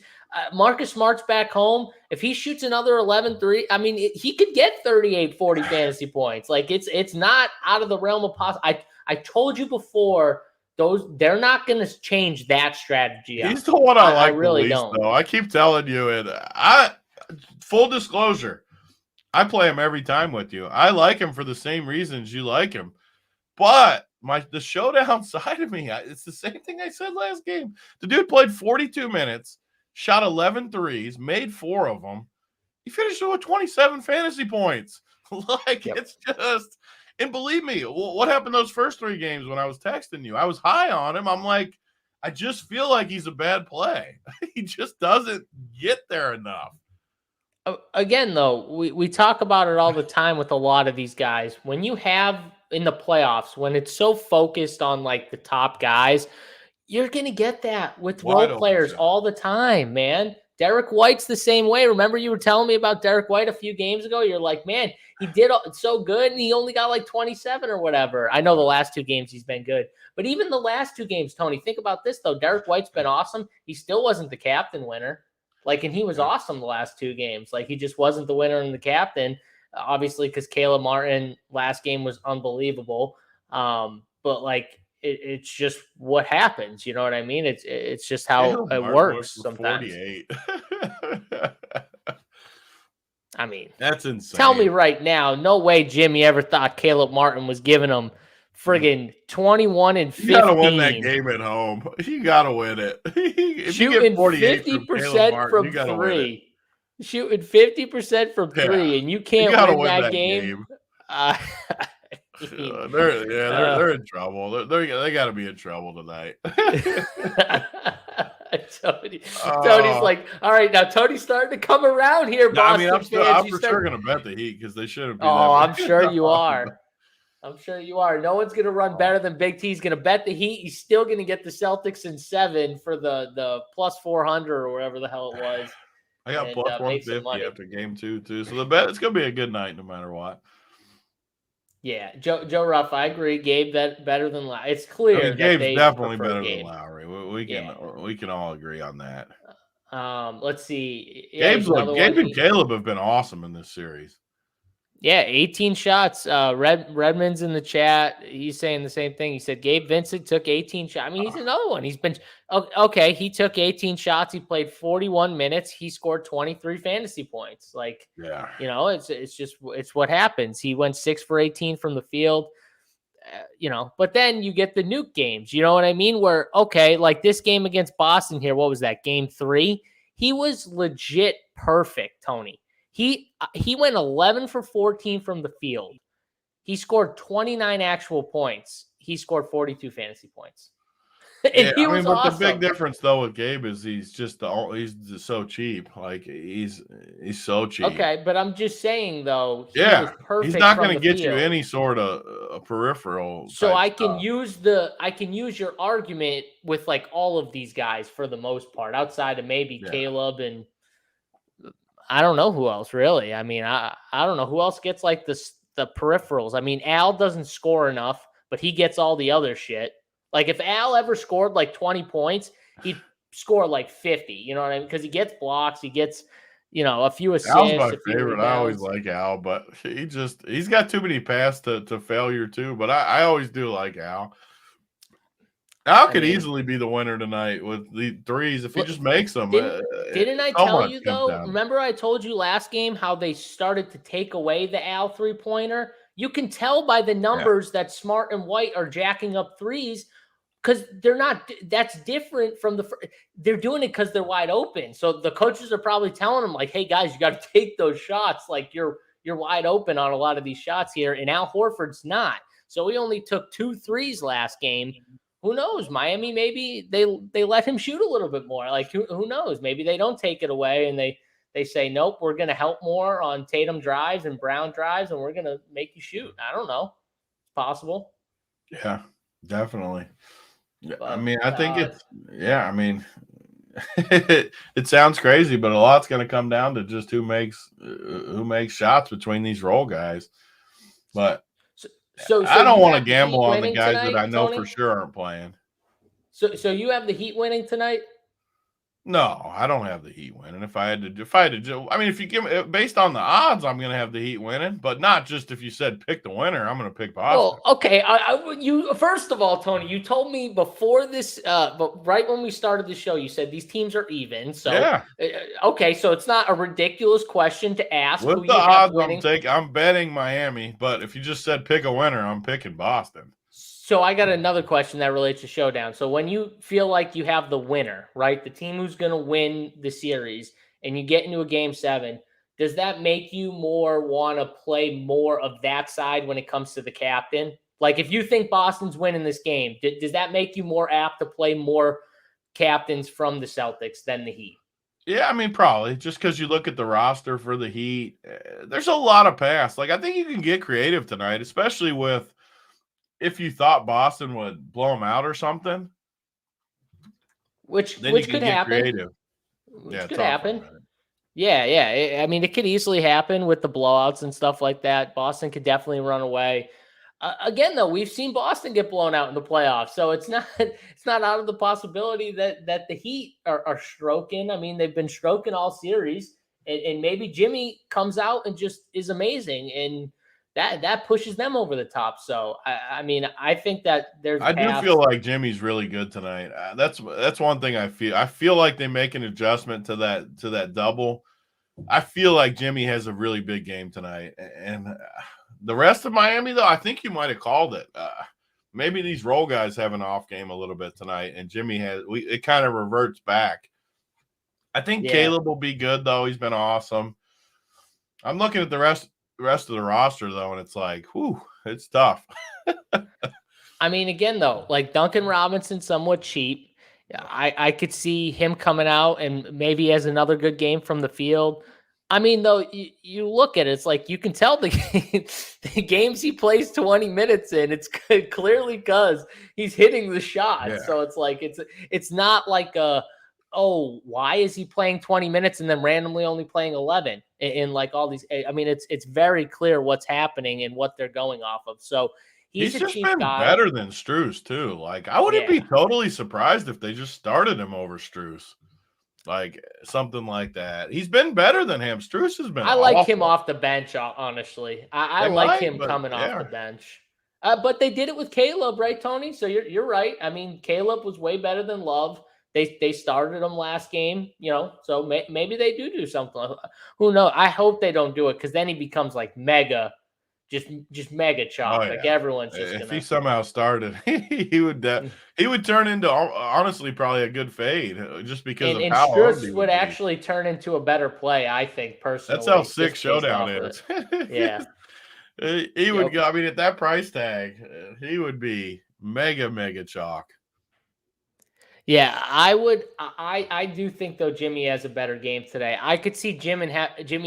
Marcus Smart's back home. If he shoots another 11 3, I mean, he could get 38, 40 fantasy points. Like it's not out of the realm of possible. I told you before, they're not going to change that strategy. He's the one I like really the least, don't. though. I keep telling you, and full disclosure, I play him every time with you. I like him for the same reasons you like him, but the showdown side of me, it's the same thing I said last game. The dude played 42 minutes, shot 11 threes, made 4 of them. He finished with 27 fantasy points. It's just, and believe me, what happened those first 3 games when I was texting you? I was high on him. I'm like, I just feel like he's a bad play. He just doesn't get there enough. Again, though, we talk about it all the time with a lot of these guys. When you have in the playoffs, when it's so focused on like the top guys, you're going to get that with role players all the time, man. Derek White's the same way. Remember you were telling me about Derek White a few games ago? You're like, man, he did so good and he only got like 27 or whatever. I know the last 2 games he's been good. But even the last 2 games, Tony, think about this, though. Derek White's been awesome. He still wasn't the captain winner. Like, and he was awesome the last 2 games. Like, he just wasn't the winner and the captain, obviously, because Caleb Martin last game was unbelievable. But like, it's just what happens. You know what I mean? It's just how Caleb it Martin works sometimes. 48. I mean, that's insane. Tell me right now, no way Jimmy ever thought Caleb Martin was giving him friggin' 21 and 15. You gotta win that game at home. You gotta win it. If shooting 50% from 3. Shooting 50% from 3, and you can't win that game. They're in trouble. They got to be in trouble tonight. Tony's like, all right, now Tony's starting to come around here, Boston fans. I'm for sure going to bet the Heat because they shouldn't be. I'm sure you are. I'm sure you are. No one's going to run better than Big T. He's going to bet the Heat. He's still going to get the Celtics in 7 for the plus 400 or whatever the hell it was. I got plus 150 after game 2 too. So it's going to be a good night no matter what. Yeah, Joe Ruff, I agree. Gabe better than Lowry. It's clear. Gabe's definitely better than Lowry. We can all agree on that. Let's see. Gabe and Caleb have been awesome in this series. Yeah, 18 shots. Redmond's in the chat. He's saying the same thing. He said Gabe Vincent took 18 shots. I mean, he's another one. He's been okay. He took 18 shots. He played 41 minutes. He scored 23 fantasy points. Like, yeah, it's what happens. He went 6 for 18 from the field. But then you get the nuke games. You know what I mean? Where like this game against Boston here. What was that? Game 3. He was legit perfect, Tony. He went 11 for 14 from the field. He scored 29 actual points. He scored 42 fantasy points. And he was awesome. The big difference though with Gabe is he's just so cheap. Like he's so cheap. Okay, but I'm just saying though. Was perfect. He's not going to get you any sort of peripheral. So I can use your argument with like all of these guys for the most part, outside of maybe Caleb and. I don't know who else really. I mean, I don't know who else gets like the peripherals. I mean, Al doesn't score enough, but he gets all the other shit. Like if Al ever scored like 20 points, he'd score like 50. You know what I mean? Because he gets blocks, he gets a few assists. Al's my favorite. I always like Al, but he's got too many paths to failure too. But I always do like Al. Al could easily be the winner tonight with the threes if he just makes them. Didn't I tell you, though? Remember I told you last game how they started to take away the Al three-pointer? You can tell by the numbers that Smart and White are jacking up threes because they're not – that's different from they're doing it because they're wide open. So the coaches are probably telling them, like, hey, guys, you got to take those shots. Like, you're wide open on a lot of these shots here, and Al Horford's not. So he only took 2 threes last game. Who knows? Miami, maybe they let him shoot a little bit more. Like, who knows? Maybe they don't take it away and they say, nope, we're going to help more on Tatum drives and Brown drives, and we're going to make you shoot. I don't know. It's possible. Yeah, definitely. But, I mean, I think it sounds crazy, but a lot's going to come down to just who makes shots between these role guys. But So I don't want to gamble on the guys tonight, that I know Tony? For sure aren't playing. So you have the Heat winning tonight? No, I don't have the Heat winning. If I had to, I mean, if you give me based on the odds, I'm going to have the Heat winning, but not just if you said pick the winner. I'm going to pick Boston. Well, okay. You first of all, Tony, you told me before this, but right when we started the show, you said these teams are even. So, Yeah, okay, so it's not a ridiculous question to ask with who the you have odds, winning. I'm betting Miami. But if you just said pick a winner, I'm picking Boston. So I got another question that relates to Showdown. So when you feel like you have the winner, right, the team who's going to win the series, and you get into a game 7, does that make you more want to play more of that side when it comes to the captain? Like if you think Boston's winning this game, does that make you more apt to play more captains from the Celtics than the Heat? Yeah, I mean, probably just because you look at the roster for the Heat, there's a lot of pass. Like I think you can get creative tonight, especially with if you thought Boston would blow them out or something. Which Then you could can get happen. creative. Which Yeah, could tough happen. one, right? Yeah. I mean, it could easily happen with the blowouts and stuff like that. Boston could definitely run away. Again, though, we've seen Boston get blown out in the playoffs, so it's not out of the possibility that the Heat are stroking. I mean, they've been stroking all series, and maybe Jimmy comes out and just is amazing, and that pushes them over the top. So I mean, I think that there's I do paths. feel like Jimmy's really good tonight. That's one thing I feel. I feel like they make an adjustment to that double. I feel like Jimmy has a really big game tonight, and the rest of Miami though, I think you might have called it. Maybe these role guys have an off game a little bit tonight, and Jimmy has. It kind of reverts back. I think Yeah. Caleb will be good though. He's been awesome. I'm looking at the rest of the roster though, and it's like, whew, it's tough. I mean, again, though, like Duncan Robinson, somewhat cheap. I could see him coming out and maybe has another good game from the field. I mean, though, you look at it, it's like you can tell the the games he plays 20 minutes in, it's clearly because he's hitting the shots. Yeah. So it's like it's not like why is he playing 20 minutes and then randomly only playing 11 in like all these? I mean, it's very clear what's happening and what they're going off of. So he's a just cheap been guy. better than Strus too. Like I wouldn't be totally surprised if they just started him over Strus, like something like that. He's been better than him. Strus has been. I like awful. him off the bench, honestly. I like him coming off the bench. But they did it with Caleb, right, Tony? So you're right. I mean, Caleb was way better than Love. They started him last game, so maybe they do something. Who knows? I hope they don't do it because then he becomes like mega, just mega chalk. Like everyone's just if he somehow started, he would turn into honestly probably a good fade just because of how Strus would actually turn into a better play. I think personally. That's how sick Showdown is. Yeah. He would go. I mean, at that price tag, he would be mega chalk. Yeah, I would. I do think though Jimmy has a better game today. I could see Jimmy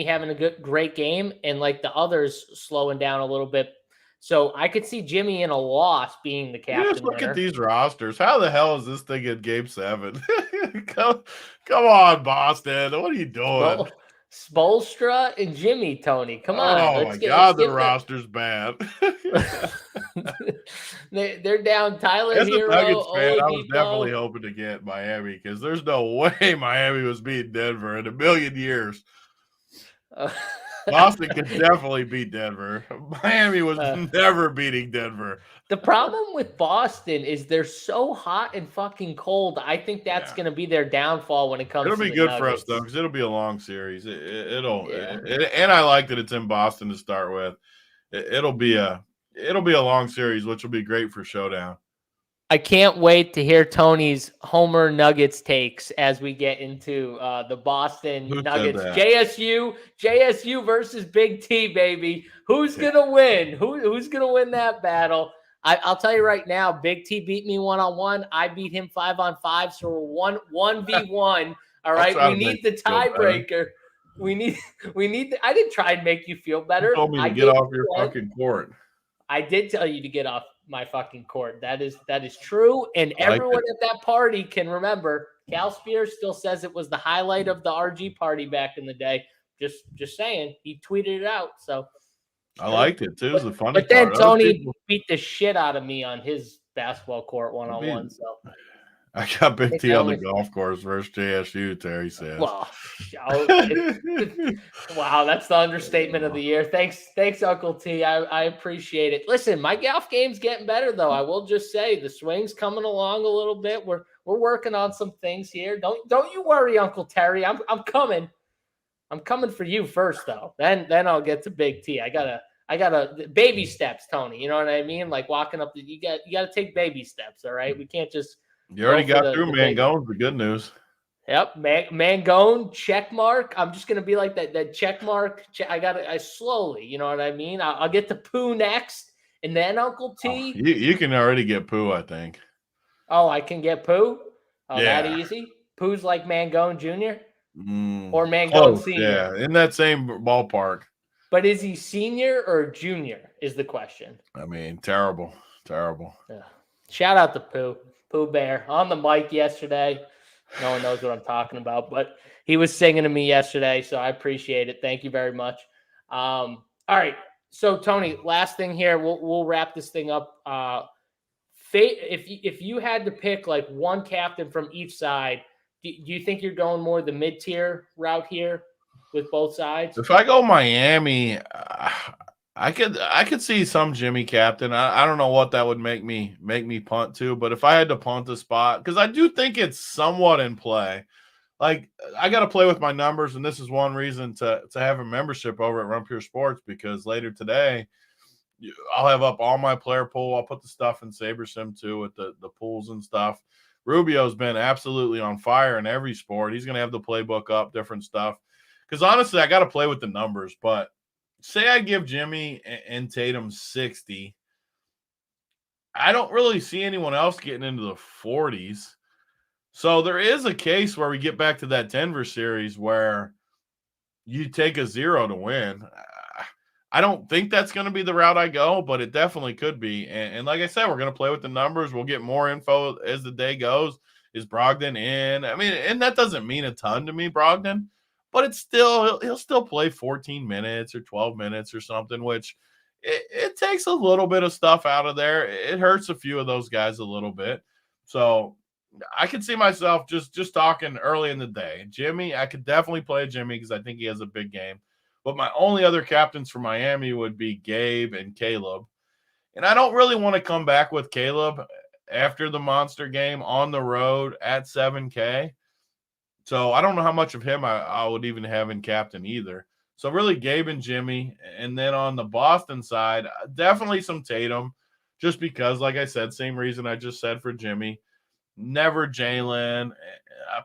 having a great game, and like the others slowing down a little bit. So I could see Jimmy in a loss being the captain. You just look at these rosters. How the hell is this thing in Game 7? come on, Boston. What are you doing? Spoelstra and Jimmy, Tony. Come on. Oh, my God, the roster's bad. They're down Tyler As Hero. a Nuggets fan, I was definitely hoping to get Miami because there's no way Miami was beating Denver in a million years. Boston could definitely beat Denver. Miami was never beating Denver. The problem with Boston is they're so hot and fucking cold. I think that's going to be their downfall when it comes to It'll be good for us, though, because it'll be a long series. And I like that it's in Boston to start with. It'll be a long series, which will be great for Showdown. I can't wait to hear Tony's Homer Nuggets takes as we get into the Boston Nuggets. JSU versus Big T, baby. Who's gonna win? Who's gonna win that battle? I'll tell you right now, Big T beat me 1-on-1. I beat him 5-on-5, so we're 1v1. All right, we need the tiebreaker. We need. I didn't try and make you feel better. You told me to get off your fucking court. I did tell you to get off my fucking court. That is true. And everyone at that party can remember. Cal Spears still says it was the highlight of the RG party back in the day. Just saying. He tweeted it out. So I liked it too. It was a funny But then Tony beat the shit out of me on his basketball court 1-on-1. So I got Big think T I on the only golf course versus JSU, Terry says. well, wow, that's the understatement of the year. Thanks, Uncle T. I appreciate it. Listen, my golf game's getting better though. I will just say the swing's coming along a little bit. We're working on some things here. Don't you worry, Uncle Terry. I'm coming. I'm coming for you first though. Then I'll get to Big T. I gotta baby steps, Tony. You know what I mean? Like walking up you gotta take baby steps, all right? We can't just You already got through the Mangone, the good news. Yep, Mangone check mark. I'm just gonna be like that check mark. I slowly, you know what I mean. I'll get to Pooh next, and then Uncle T. Oh, you can already get Pooh, I think. Oh, I can get Pooh. Oh, Yeah. that easy. Pooh's like Mangone Jr. Or Mangone close, Senior. Yeah, in that same ballpark. But is he senior or junior? Is the question. I mean, terrible. Yeah. Shout out to Pooh Bear on the mic yesterday. No one knows what I'm talking about, but he was singing to me yesterday, so I appreciate it. Thank you very much. All right, so Tony, last thing here, we'll wrap this thing up. If you had to pick like one captain from each side, do you think you're going more the mid-tier route here with both sides? If I go Miami, I could see some Jimmy captain. I don't know what that would make me punt to, but if I had to punt the spot, because I do think it's somewhat in play. Like I got to play with my numbers, and this is one reason to have a membership over at Run Pure Sports, because later today I'll have up all my player pool. I'll put the stuff in SaberSim too with the pools and stuff. Rubio's been absolutely on fire in every sport. He's going to have the playbook up, different stuff. Because honestly, I got to play with the numbers, but say I give Jimmy and Tatum 60, I don't really see anyone else getting into the 40s. So there is a case where we get back to that Denver series where you take a 0 to win. I don't think that's going to be the route I go, but it definitely could be. And like I said, we're going to play with the numbers. We'll get more info as the day goes. Is Brogdon in? I mean, and that doesn't mean a ton to me, Brogdon. But it's still he'll still play 14 minutes or 12 minutes or something, which it takes a little bit of stuff out of there. It hurts a few of those guys a little bit. So I could see myself just talking early in the day. Jimmy, I could definitely play Jimmy because I think he has a big game. But my only other captains for Miami would be Gabe and Caleb. And I don't really want to come back with Caleb after the monster game on the road at 7K. So I don't know how much of him I would even have in captain either. So really Gabe and Jimmy. And then on the Boston side, definitely some Tatum, just because, like I said, same reason I just said for Jimmy. Never Jalen.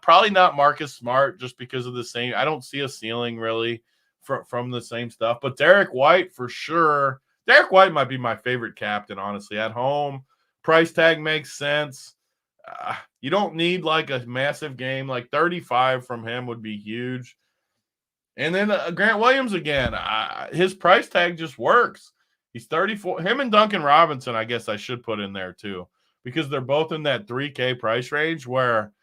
Probably not Marcus Smart just because of the same. I don't see a ceiling really from the same stuff. But Derek White for sure. Derek White might be my favorite captain, honestly. At home, price tag makes sense. You don't need like a massive game. Like 35 from him would be huge. And then Grant Williams again. His price tag just works. He's 34. Him and Duncan Robinson, I guess I should put in there too, because they're both in that 3K price range where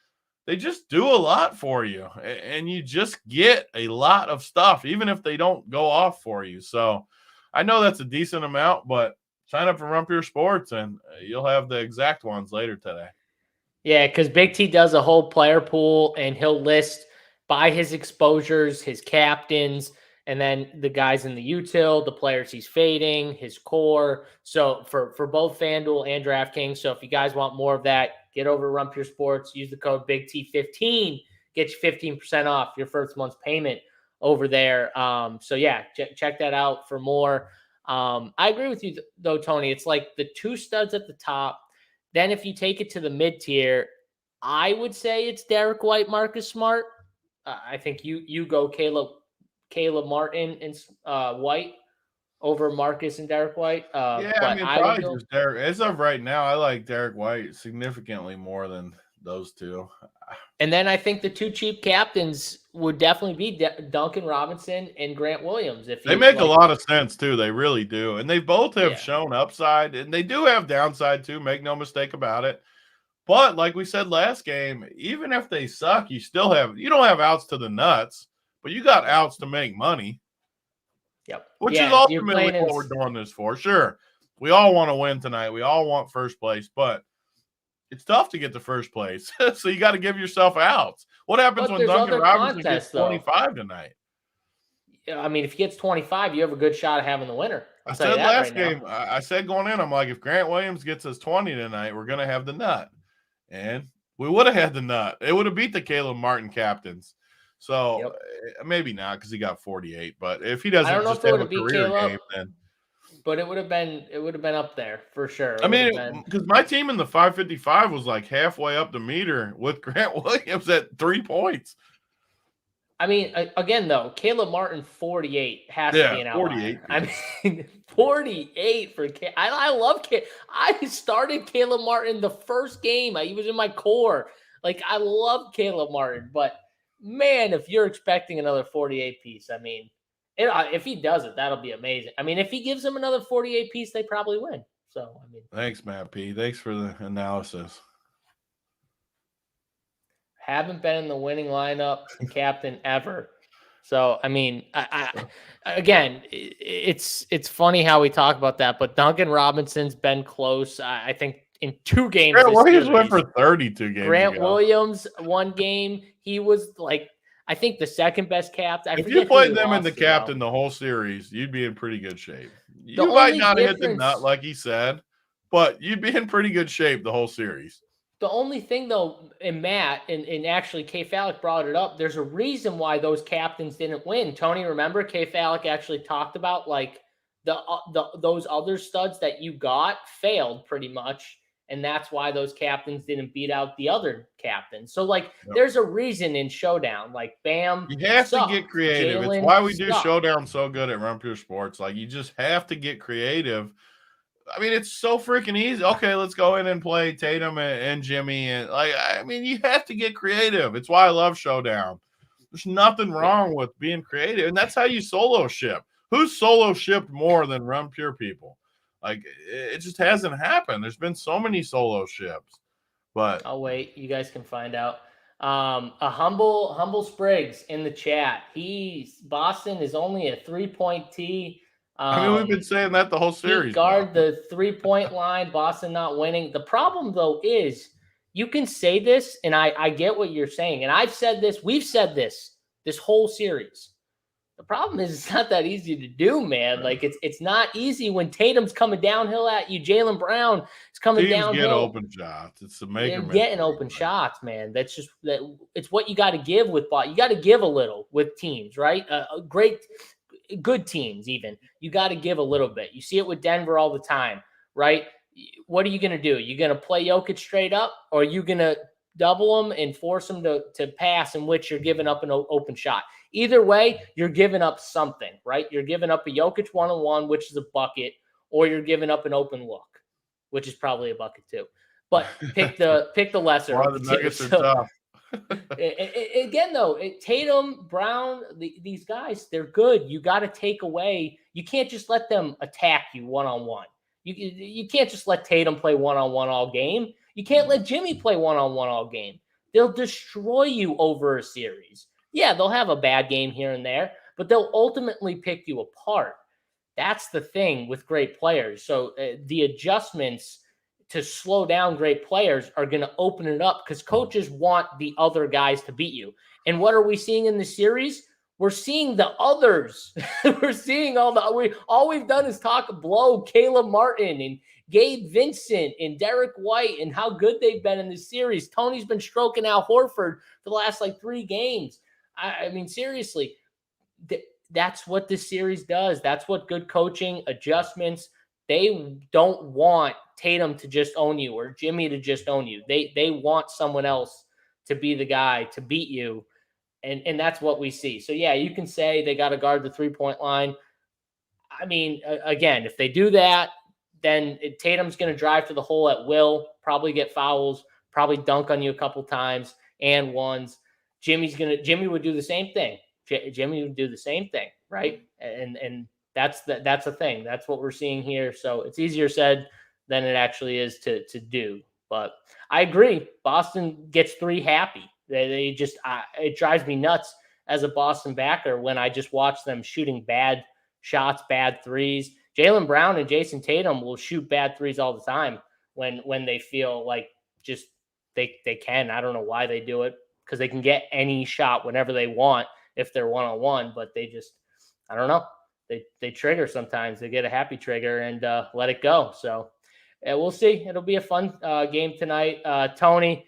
they just do a lot for you. And you just get a lot of stuff, even if they don't go off for you. So I know that's a decent amount, but sign up for Run Pure Sports and you'll have the exact ones later today. Yeah, because Big T does a whole player pool, and he'll list by his exposures, his captains, and then the guys in the util, the players he's fading, his core. So for both FanDuel and DraftKings. So if you guys want more of that, get over to Run Pure Sports. Use the code BIGT15. Get you 15% off your first month's payment over there. So yeah, check that out for more. I agree with you though, Tony. It's like the two studs at the top. Then if you take it to the mid-tier, I would say it's Derek White, Marcus Smart. I think you go Caleb Martin and White over Marcus and Derek White. Yeah, But I mean, probably just Derek. As of right now, I like Derek White significantly more than those two. And then I think the two cheap captains would definitely be Duncan Robinson and Grant Williams. If they make a lot of sense too, they really do, and they both have shown upside, and they do have downside too. Make no mistake about it. But like we said last game, even if they suck, you don't have outs to the nuts, but you got outs to make money. Yep. Which is ultimately what we're doing this for. Sure, we all want to win tonight. We all want first place, but it's tough to get to first place. So you got to give yourself outs. What happens But when there's Duncan other Robinson contests, gets 25 tonight? I mean, if he gets 25, you have a good shot of having the winner. I said last game, I said going in, I'm like, if Grant Williams gets us 20 tonight, we're going to have the nut. And we would have had the nut. It would have beat the Caleb Martin captains. So maybe not because he got 48. But if he doesn't just have a career game, then. But it would have been up there for sure. I mean, because my team in the 555 was like halfway up the meter with Grant Williams at 3 points. I mean, again, though, Caleb Martin 48 has to be an outlier. 48. I mean, 48 for I love I started Caleb Martin the first game. He was in my core. Like, I love Caleb Martin. But, man, if you're expecting another 48 piece, I mean, if he does it, that'll be amazing. I mean, if he gives them another 48 piece, they probably win. So, I mean. Thanks, Matt P. Thanks for the analysis. Haven't been in the winning lineup captain ever. So, I mean, again, it's funny how we talk about that, but Duncan Robinson's been close. I think in 2 games. Grant Williams went for 32 games. Grant Williams, 1 game, he was like, I think the second best captain. If you played them in the captain the whole series, you'd be in pretty good shape. You might not hit the nut like he said, but you'd be in pretty good shape the whole series. The only thing, though, and Matt, and actually K. Fallick brought it up, there's a reason why those captains didn't win. Tony, remember K. Fallick actually talked about, like, those other studs that you got failed pretty much, and that's why those captains didn't beat out the other captains. So, like, there's a reason in Showdown. Like, Bam, you have to get creative. It's why we do Showdown so good at Run Pure Sports. Like, you just have to get creative. I mean, it's so freaking easy. Okay, let's go in and play Tatum and Jimmy. And I mean, you have to get creative. It's why I love Showdown. There's nothing wrong with being creative. And that's how you solo ship. Who's solo shipped more than Run Pure people? Like, it just hasn't happened. There's been so many solo ships. But I'll wait. You guys can find out. A humble Spriggs in the chat. Boston is only a 3-point tee. I mean, we've been saying that the whole series. Guard the 3-point line, Boston not winning. The problem, though, is you can say this, and I get what you're saying. And I've said this. We've said this whole series. The problem is it's not that easy to do, man. Like, it's not easy when Tatum's coming downhill at you. Jaylen Brown is coming downhill. Get open shots. It's the maker. Getting open shots, man. That's just that. It's what you got to give with ball. You got to give a little with teams, right? Good teams, even. You got to give a little bit. You see it with Denver all the time, right? What are you going to do? You going to play Jokic straight up, or are you going to double them and force them to pass, in which you're giving up an open shot? Either way, you're giving up something, right? You're giving up a Jokic one-on-one, which is a bucket, or you're giving up an open look, which is probably a bucket too. But pick the lesser. The Nuggets are tough. Again, though, Tatum, Brown, these guys, they're good. You got to take away. You can't just let them attack you one-on-one. You can't just let Tatum play one-on-one all game. You can't let Jimmy play one-on-one all game. They'll destroy you over a series. Yeah, they'll have a bad game here and there, but they'll ultimately pick you apart. That's the thing with great players. So the adjustments to slow down great players are going to open it up, because coaches want the other guys to beat you. And what are we seeing in the series? We're seeing the others. We're seeing all we've done is blow Caleb Martin and Gabe Vincent and Derek White and how good they've been in this series. Tony's been stroking Al Horford for the last 3 games. I mean, seriously, that's what this series does. That's what good coaching, adjustments. They don't want Tatum to just own you or Jimmy to just own you. They want someone else to be the guy to beat you. And that's what we see. So, yeah, you can say they got to guard the 3-point line. I mean, again, if they do that, then Tatum's going to drive to the hole at will, probably get fouls, probably dunk on you a couple times and ones. Jimmy would do the same thing. Jimmy would do the same thing, right? And that's the thing. That's what we're seeing here. So it's easier said than it actually is to do. But I agree. Boston gets 3 happy. They just it drives me nuts as a Boston backer when I just watch them shooting bad shots, bad threes. Jaylen Brown and Jason Tatum will shoot bad threes all the time when they feel like just they can. I don't know why they do it, because they can get any shot whenever they want if they're one-on-one, but they just, I don't know. They trigger sometimes. They get a happy trigger and let it go. So we'll see. It'll be a fun game tonight. Tony,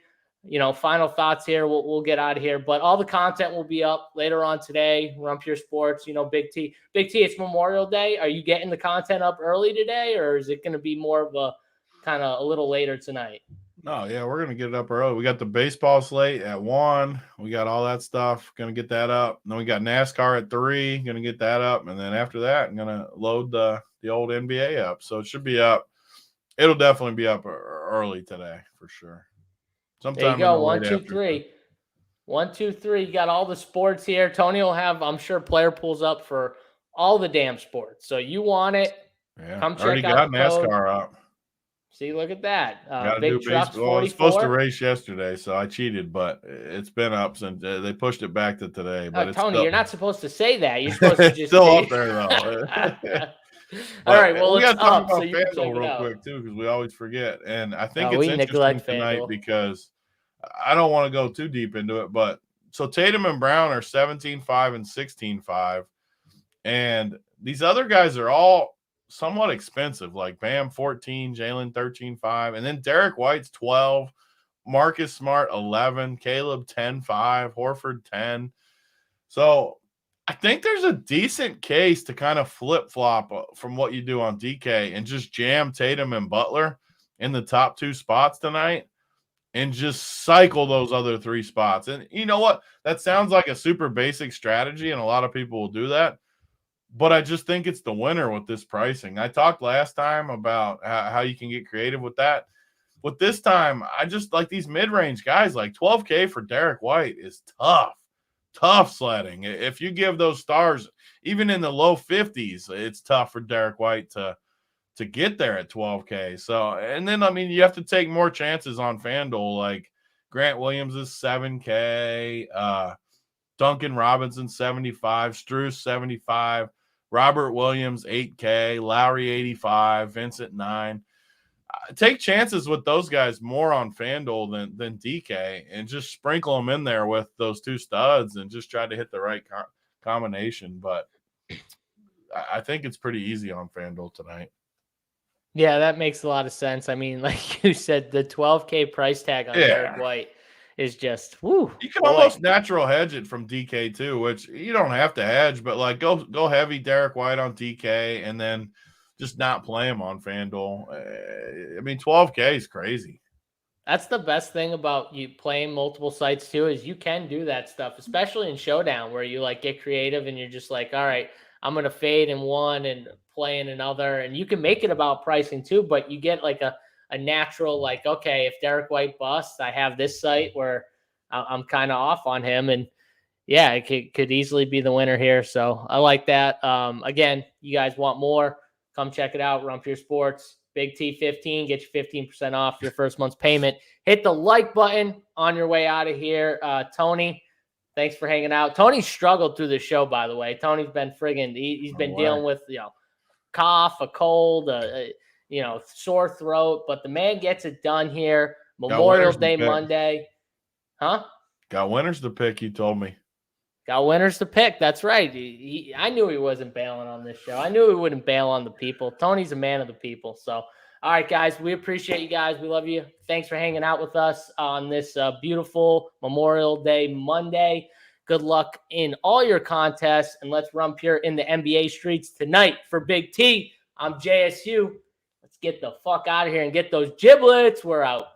final thoughts here. We'll get out of here, but all the content will be up later on today. Rump Your Sports, Big T, it's Memorial Day. Are you getting the content up early today, or is it going to be more of a kind of a little later tonight? No, yeah, we're going to get it up early. We got the baseball slate at 1. We got all that stuff. Going to get that up. And then we got NASCAR at 3. Going to get that up. And then after that, I'm going to load the old NBA up. So it should be up. It'll definitely be up early today for sure. Sometime there you go. 1, 2, 3. 1, 2, 3. You got all the sports here. Tony will have, I'm sure, player pools up for all the damn sports. So you want it. Yeah. Come check already out got NASCAR up. See, look at that. Big Trucks 44. I was supposed to race yesterday, so I cheated, but it's been up since they pushed it back to today. But Tony, you're not supposed to say that. You're supposed to just still up there, though. All right, well, we got to talk about so FanDuel real quick, too, because we always forget. And I think it's interesting tonight FanDuel because I don't want to go too deep into it. But so Tatum and Brown are 17-5 and 16-5. And these other guys are all somewhat expensive, like Bam 14, Jalen 13-5, and then Derek White's 12, Marcus Smart 11, Caleb 10-5, Horford 10. So I think there's a decent case to kind of flip-flop from what you do on DK and just jam Tatum and Butler in the top 2 spots tonight and just cycle those other 3 spots. And you know what? That sounds like a super basic strategy, and a lot of people will do that. But I just think it's the winner with this pricing. I talked last time about how you can get creative with that. With this time, I just like these mid-range guys. Like $12K for Derek White is tough sledding. If you give those stars, even in the low 50s, it's tough for Derek White to get there at $12K. So, and then, I mean, you have to take more chances on FanDuel. Like Grant Williams is $7K, Duncan Robinson 75, Strus 75, Robert Williams 8K, Lowry 85, Vincent 9. Take chances with those guys more on FanDuel than DK, and just sprinkle them in there with those 2 studs and just try to hit the right combination. But I think it's pretty easy on FanDuel tonight. Yeah, that makes a lot of sense. I mean, like you said, the $12K price tag on Derek White is just, woo. You can almost natural hedge it from DK too, which you don't have to hedge, but like go heavy Derek White on DK and then just not play him on FanDuel. I mean, $12K is crazy. That's the best thing about you playing multiple sites too, is you can do that stuff, especially in Showdown, where you like get creative and you're just like, all right, I'm going to fade in one and play in another. And you can make it about pricing too, but you get like a natural, like, okay, if Derek White busts, I have this site where I'm kind of off on him. And yeah, it could easily be the winner here. So I like that. Again, you guys want more, come check it out. Rump Your Sports, Big T15, get you 15% off your first month's payment. Hit the like button on your way out of here. Tony, thanks for hanging out. Tony struggled through the show, by the way. Tony's been friggin', he's been dealing with, cough, a cold, sore throat, but the man gets it done here. Memorial Day Monday. Huh? Got winners to pick, you told me. Got winners to pick. That's right. I knew he wasn't bailing on this show. I knew he wouldn't bail on the people. Tony's a man of the people. So, all right, guys, we appreciate you guys. We love you. Thanks for hanging out with us on this beautiful Memorial Day Monday. Good luck in all your contests, and let's rump here in the NBA streets tonight. For Big T, I'm JSU. Let's get the fuck out of here and get those giblets. We're out.